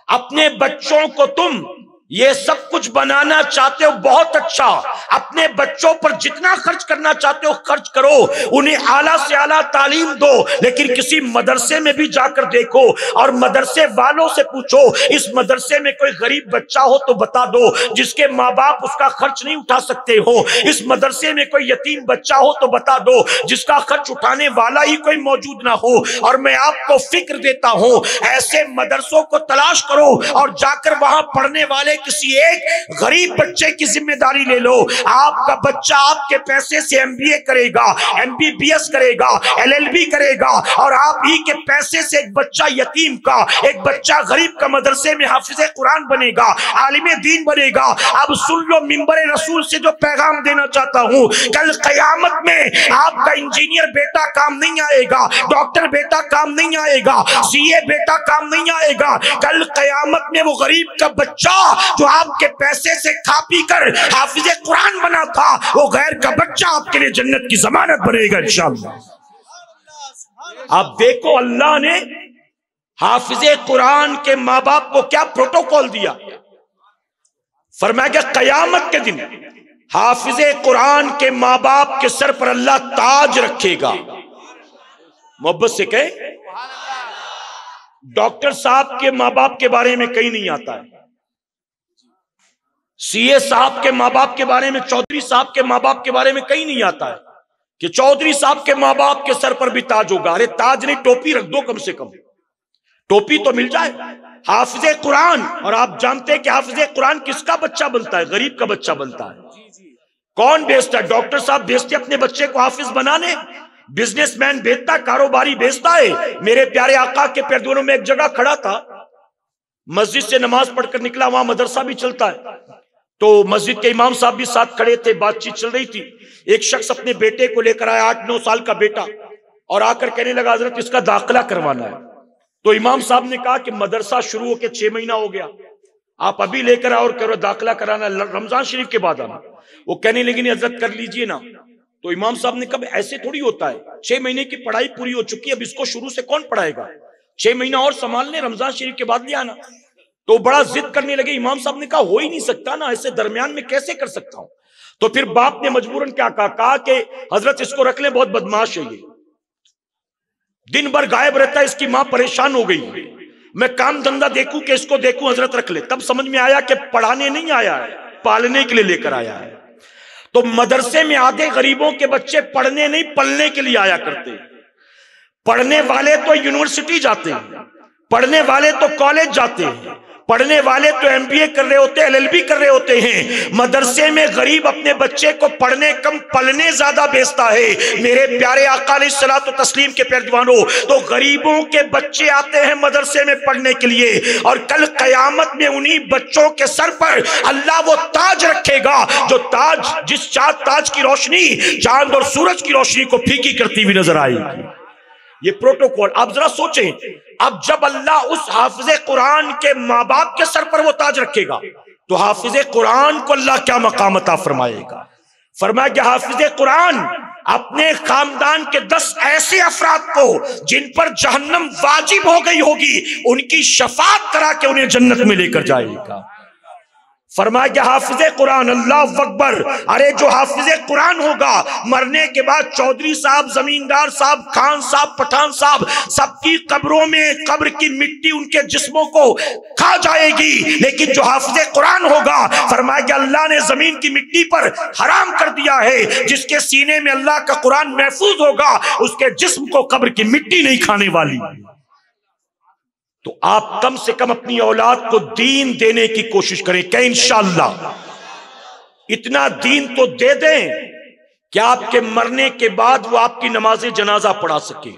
اپنے بچوں کو تم یہ سب کچھ بنانا چاہتے ہو، بہت اچھا. اپنے بچوں پر جتنا خرچ کرنا چاہتے ہو خرچ کرو، انہیں اعلیٰ سے اعلیٰ تعلیم دو، لیکن کسی مدرسے میں بھی جا کر دیکھو اور مدرسے والوں سے پوچھو اس مدرسے میں کوئی غریب بچہ ہو تو بتا دو جس کے ماں باپ اس کا خرچ نہیں اٹھا سکتے ہو. اس مدرسے میں کوئی یتیم بچہ ہو تو بتا دو جس کا خرچ اٹھانے والا ہی کوئی موجود نہ ہو. اور میں آپ کو فکر دیتا ہوں ایسے مدرسوں کو تلاش کرو اور جا کر وہاں پڑھنے والے کسی ایک غریب بچے کی ذمہ داری لے لو. آپ کا بچہ آپ کے پیسے سے MBA کرے گا, MBBS کرے گا, LLB کرے گا, اور آپ ہی کے پیسے سے ایک بچہ یتیم کا, ایک بچہ غریب کا مدرسے میں حافظ قرآن بنے گا, عالم دین بنے گا. اب سن لو منبر رسول سے جو پیغام دینا چاہتا ہوں, کل قیامت میں آپ کا انجینئر بیٹا کام نہیں آئے گا, ڈاکٹر بیٹا کام نہیں آئے گا, CA بیٹا کام نہیں آئے گا. کل قیامت میں وہ غریب کا بچہ جو آپ کے پیسے سے کھا پی کر حافظ قرآن بنا تھا, وہ غیر کا بچہ آپ کے لیے جنت کی ضمانت بنے گا انشاءاللہ. آپ دیکھو اللہ نے حافظ قرآن کے ماں باپ کو کیا پروٹوکول دیا. فرمایا کہ قیامت کے دن حافظ قرآن کے ماں باپ کے سر پر اللہ تاج رکھے گا. محبت سے کہے, ڈاکٹر صاحب کے ماں باپ کے بارے میں کہیں نہیں آتا ہے, CA صاحب کے ماں باپ کے بارے میں, چودھری صاحب کے ماں باپ کے بارے میں کہیں نہیں آتا ہے کہ چودھری صاحب کے ماں باپ کے سر پر بھی تاج ہوگا. ارے تاج نہیں, ٹوپی رکھ دو کم سے کم, ٹوپی تو مل جائے. حافظ قرآن, اور آپ جانتے ہیں کہ حافظ قرآن کس کا بچہ بنتا ہے؟ غریب کا بچہ بنتا ہے. کون بیچتا ہے؟ ڈاکٹر صاحب بیچتے اپنے بچے کو حافظ بنانے, بزنس مین بیچتا, کاروباری بیچتا ہے. میرے پیارے آقا کے پیردونوں میں ایک جگہ کھڑا تھا, مسجد سے نماز پڑھ کر نکلا, وہاں مدرسہ بھی چلتا ہے, تو مسجد کے امام صاحب بھی ساتھ کھڑے تھے, بات چیت چل رہی تھی. ایک شخص اپنے بیٹے کو لے کر آیا, 8-9 سال کا بیٹا, اور آ کر کہنے لگا حضرت اس کا داخلہ کروانا ہے. تو امام صاحب نے کہا کہ مدرسہ شروع ہو کے 6 مہینہ ہو گیا, آپ ابھی لے کر آؤ اور کرو داخلہ کرانا, رمضان شریف کے بعد آنا. وہ کہنے لگی نہیں حضرت کر لیجئے نا. تو امام صاحب نے کہا ایسے تھوڑی ہوتا ہے, 6 مہینے کی پڑھائی پوری ہو چکی ہے, اب اس کو شروع سے کون پڑھائے گا, 6 مہینہ اور سنبھال لیں, رمضان شریف کے بعد لے آنا. تو بڑا ضد کرنے لگے. امام صاحب نے کہا ہو ہی نہیں سکتا نا, ایسے درمیان میں کیسے کر سکتا ہوں. تو پھر باپ نے مجبوراً کیا کہا کہ حضرت اس کو رکھ لیں, بہت بدماش ہے یہ, دن بھر غائب رہتا ہے, اس کی ماں پریشان ہو گئی, میں کام دھندا دیکھوں کہ اس کو دیکھوں, حضرت رکھ لے. تب سمجھ میں آیا کہ پڑھانے نہیں آیا ہے, پالنے کے لیے لے کر آیا ہے. تو مدرسے میں آدھے غریبوں کے بچے پڑھنے نہیں پلنے کے لیے آیا کرتے. پڑھنے والے تو یونیورسٹی جاتے ہیں, پڑھنے والے تو کالج جاتے ہیں, پڑھنے والے تو MBA کر رہے ہوتے ہیں, LLB کر رہے ہوتے ہیں. مدرسے میں غریب اپنے بچے کو پڑھنے کم پلنے زیادہ بیچتا ہے. میرے پیارے آقا علیہ الصلوۃ والتسلیم کے پیروانوں, تو غریبوں کے بچے آتے ہیں مدرسے میں پڑھنے کے لیے, اور کل قیامت میں انہی بچوں کے سر پر اللہ وہ تاج رکھے گا, جو تاج جس تاج کی روشنی چاند اور سورج کی روشنی کو پھیکی کرتی ہوئی نظر آئے گی. یہ پروٹوکول آپ ذرا سوچیں. اب جب اللہ اس حافظ قرآن کے ماں باپ کے سر پر وہ تاج رکھے گا, تو حافظ قرآن کو اللہ کیا مقام عطا فرمائے گا. فرمایا کہ حافظ قرآن اپنے خاندان کے 10 ایسے افراد کو جن پر جہنم واجب ہو گئی ہوگی, ان کی شفاعت کرا کے انہیں جنت میں لے کر جائے گا. فرمایا کہ حافظ قرآن, اللہ اکبر, ارے جو حافظ قرآن ہوگا مرنے کے بعد چودھری صاحب, زمیندار صاحب, خان صاحب, پٹھان صاحب, سب کی قبروں میں قبر کی مٹی ان کے جسموں کو کھا جائے گی, لیکن جو حافظ قرآن ہوگا فرمایا کہ اللہ نے زمین کی مٹی پر حرام کر دیا ہے, جس کے سینے میں اللہ کا قرآن محفوظ ہوگا اس کے جسم کو قبر کی مٹی نہیں کھانے والی. تو آپ کم سے کم اپنی اولاد کو دین دینے کی کوشش کریں کہ انشاءاللہ اتنا دین تو دے دیں کہ آپ کے مرنے کے بعد وہ آپ کی نماز جنازہ پڑھا سکے.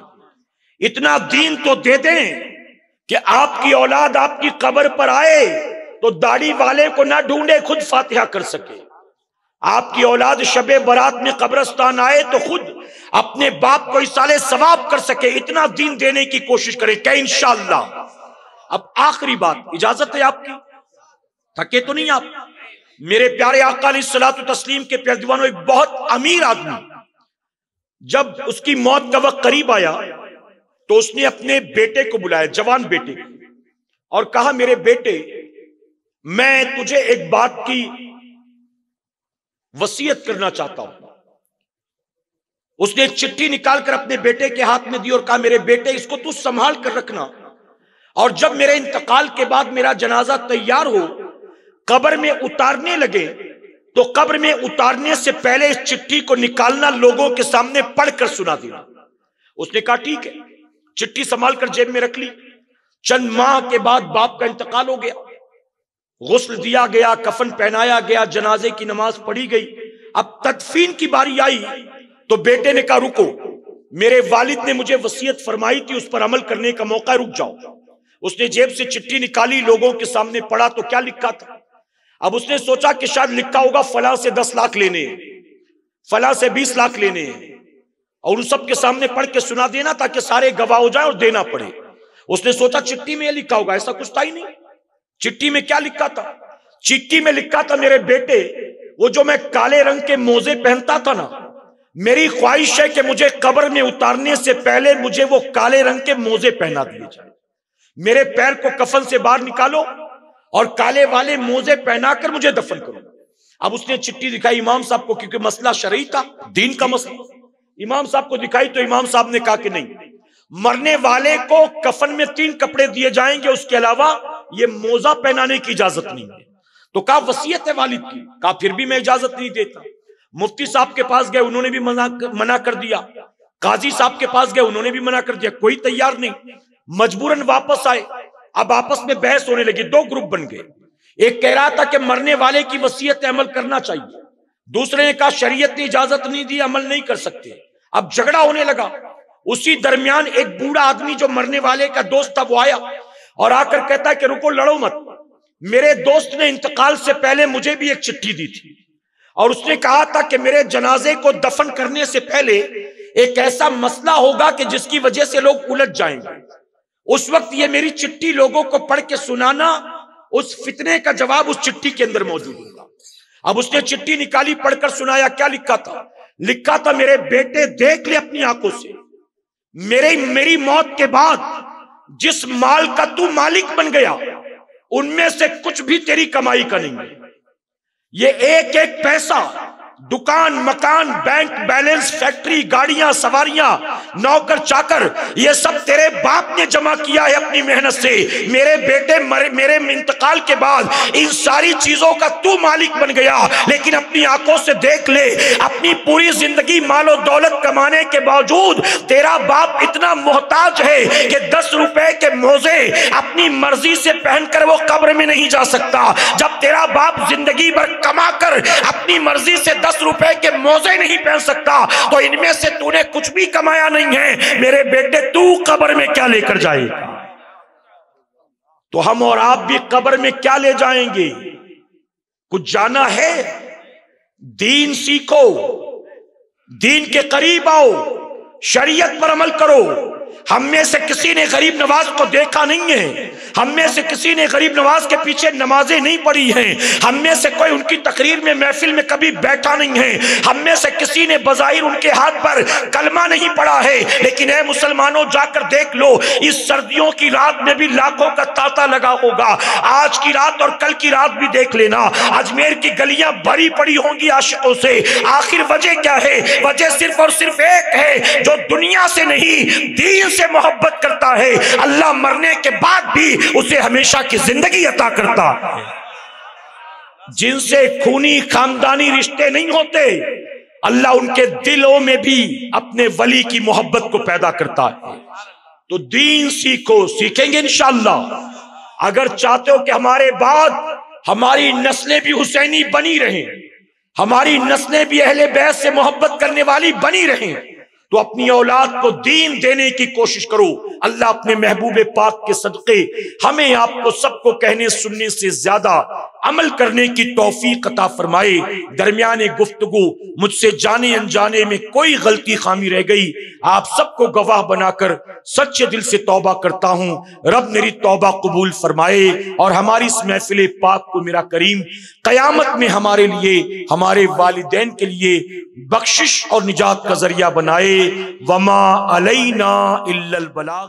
اتنا دین تو دے دیں کہ آپ کی اولاد آپ کی قبر پر آئے تو داڑھی والے کو نہ ڈھونڈے, خود فاتحہ کر سکے. آپ کی اولاد شب برات میں قبرستان آئے تو خود اپنے باپ کو ایصال ثواب کر سکے. اتنا دین دینے کی کوشش کریں کہ انشاءاللہ. اب آخری بات, اجازت ہے آپ کی, تھکے تو نہیں آپ. میرے پیارے آقا علیہ الصلوۃ والتسلیم کے پیارے دیوانوں, ایک بہت امیر آدمی جب اس کی موت کا وقت قریب آیا تو اس نے اپنے بیٹے کو بلایا, جوان بیٹے, اور کہا میرے بیٹے میں تجھے ایک بات کی وصیت کرنا چاہتا ہوں. اس نے ایک چٹھی نکال کر اپنے بیٹے کے ہاتھ میں دی اور کہا میرے بیٹے اس کو تو سنبھال کر رکھنا, اور جب میرے انتقال کے بعد میرا جنازہ تیار ہو, قبر میں اتارنے لگے تو قبر میں اتارنے سے پہلے اس چٹھی کو نکالنا, لوگوں کے سامنے پڑھ کر سنا دینا. اس نے کہا ٹھیک ہے. چٹھی سنبھال کر جیب میں رکھ لی. چند ماہ کے بعد باپ کا انتقال ہو گیا. غسل دیا گیا، کفن پہنایا گیا، جنازے کی نماز پڑھی گئی۔ اب تدفین کی باری آئی تو بیٹے نے کہا رکو، میرے والد نے مجھے وصیت فرمائی تھی، اس پر عمل کرنے کا موقع، رک جاؤ۔ اس نے جیب سے چٹھی نکالی، لوگوں کے سامنے پڑھا تو کیا لکھا تھا؟ اب اس نے سوچا کہ شاید لکھا ہوگا فلاں سے 10 لاکھ لینے ہیں، فلاں سے 20 لاکھ لینے ہیں، اور ان سب کے سامنے پڑھ کے سنا دینا تاکہ سارے گواہ ہو جائیں اور دینا پڑے۔ اس نے سوچا چٹھی میں یہ لکھا ہوگا، ایسا کچھ تھا ہی نہیں۔ چٹھی میں کیا لکھا تھا؟ چٹھی میں لکھا تھا میرے بیٹے، وہ جو میں کالے رنگ کے موزے پہنتا تھا نا، میری خواہش ہے کہ مجھے قبر میں اتارنے سے پہلے مجھے وہ کالے رنگ کے موزے پہنا دیے جائیں۔ میرے پیر کو کفن سے باہر نکالو اور کالے والے موزے پہنا کر مجھے دفن کرو۔ اب اس نے چٹھی دکھائی امام صاحب کو، کیونکہ مسئلہ شرعی تھا، دین کا مسئلہ۔ امام صاحب کو دکھائی تو امام صاحب نے کہا کہ نہیں، مرنے والے کو کفن میں 3 کپڑے دیے جائیں گے، اس کے علاوہ یہ موزہ پہنانے کی اجازت نہیں ہے۔ تو کہا وصیت ہے والد کی، کہا پھر بھی میں اجازت نہیں دیتا۔ مفتی صاحب کے پاس گئے، انہوں نے بھی منع کر دیا۔ قاضی صاحب کے پاس گئے، انہوں نے بھی منع کر دیا، کوئی تیار نہیں۔ مجبوراً واپس آئے۔ اب آپس میں بحث ہونے لگی، 2 گروپ بن گئے۔ ایک کہہ رہا تھا کہ مرنے والے کی وصیت عمل کرنا چاہیے، دوسرے نے کہا شریعت نے اجازت نہیں دی، عمل نہیں کر سکتے۔ اب جھگڑا ہونے لگا۔ اسی درمیان ایک بوڑھا آدمی جو مرنے والے کا دوست تھا وہ آیا اور آ کر کہتا ہے کہ رکو، لڑو مت، میرے دوست نے انتقال سے پہلے مجھے بھی ایک چٹھی دی تھی اور اس نے کہا تھا کہ میرے جنازے کو دفن کرنے سے پہلے ایک ایسا مسئلہ ہوگا کہ جس کی وجہ سے لوگ الجھ جائیں گے، اس وقت یہ میری چٹھی لوگوں کو پڑھ کے سنانا، اس فتنے کا جواب اس چٹھی کے اندر موجود ہوگا۔ اب اس نے چٹھی نکالی، پڑھ کر سنایا۔ کیا لکھا تھا؟ لکھا تھا میرے بیٹے دیکھ لے اپنی آنکھوں سے، میری موت کے بعد جس مال کا تو مالک بن گیا ان میں سے کچھ بھی تیری کمائی کا نہیں ہے۔ یہ ایک ایک پیسہ، دکان، مکان، بینک بیلنس، فیکٹری، گاڑیاں، سواریاں، نوکر چاکر، یہ سب تیرے باپ نے جمع کیا ہے اپنی محنت سے۔ میرے بیٹے میرے انتقال کے بعد ان ساری چیزوں کا تو مالک بن گیا، لیکن اپنی آنکھوں سے دیکھ لے، اپنی پوری زندگی مال و دولت کمانے کے باوجود تیرا باپ اتنا محتاج ہے کہ 10 روپے کے موزے اپنی مرضی سے پہن کر وہ قبر میں نہیں جا سکتا۔ جب تیرا باپ زندگی بھر کما کر اپنی مرضی سے 10 روپے کے موزے نہیں پہن سکتا تو ان میں سے تو نے کچھ بھی کمایا نہیں ہے۔ میرے بیٹے تو قبر میں کیا لے کر جائے گا؟ تو ہم اور آپ بھی قبر میں کیا لے جائیں گے؟ کچھ جانا ہے؟ دین سیکھو، دین کے قریب آؤ، شریعت پر عمل کرو۔ ہم میں سے کسی نے غریب نواز کو دیکھا نہیں ہے، ہم میں سے کسی نے غریب نواز کے پیچھے نمازیں نہیں پڑھی ہیں، ہم میں سے کوئی ان کی تقریر میں محفل میں کبھی بیٹھا نہیں ہے، ہم میں سے کسی نے بظاہر ان کے ہاتھ پر کلمہ نہیں پڑھا ہے، لیکن اے مسلمانوں جا کر دیکھ لو، اس سردیوں کی رات میں بھی لاکھوں کا تانتا لگا ہوگا۔ آج کی رات اور کل کی رات بھی دیکھ لینا، اجمیر کی گلیاں بھری پڑی ہوں گی عاشقوں سے۔ آخر وجہ کیا ہے؟ وجہ صرف اور صرف ایک ہے، جو دنیا سے نہیں دین سے محبت کرتا ہے، اللہ مرنے کے بعد بھی اسے ہمیشہ کی زندگی عطا کرتا ہے۔ جن سے خونی خاندانی رشتے نہیں ہوتے، اللہ ان کے دلوں میں بھی اپنے ولی کی محبت کو پیدا کرتا ہے۔ تو دین سیکھو، سیکھیں گے انشاءاللہ۔ اگر چاہتے ہو کہ ہمارے بعد ہماری نسلیں بھی حسینی بنی رہیں، ہماری نسلیں بھی اہل بیت سے محبت کرنے والی بنی رہیں، تو اپنی اولاد کو دین دینے کی کوشش کرو۔ اللہ اپنے محبوب پاک کے صدقے ہمیں آپ کو سب کو کہنے سننے سے زیادہ عمل کرنے کی توفیق عطا فرمائے۔ درمیان گفتگو مجھ سے جانے انجانے میں کوئی غلطی خامی رہ گئی، آپ سب کو گواہ بنا کر سچے دل سے توبہ کرتا ہوں۔ رب میری توبہ قبول فرمائے اور ہماری اس محفل پاک کو میرا کریم قیامت میں ہمارے لیے، ہمارے والدین کے لیے بخشش اور نجات کا ذریعہ بنائے۔ وما علینا الا البلاغ۔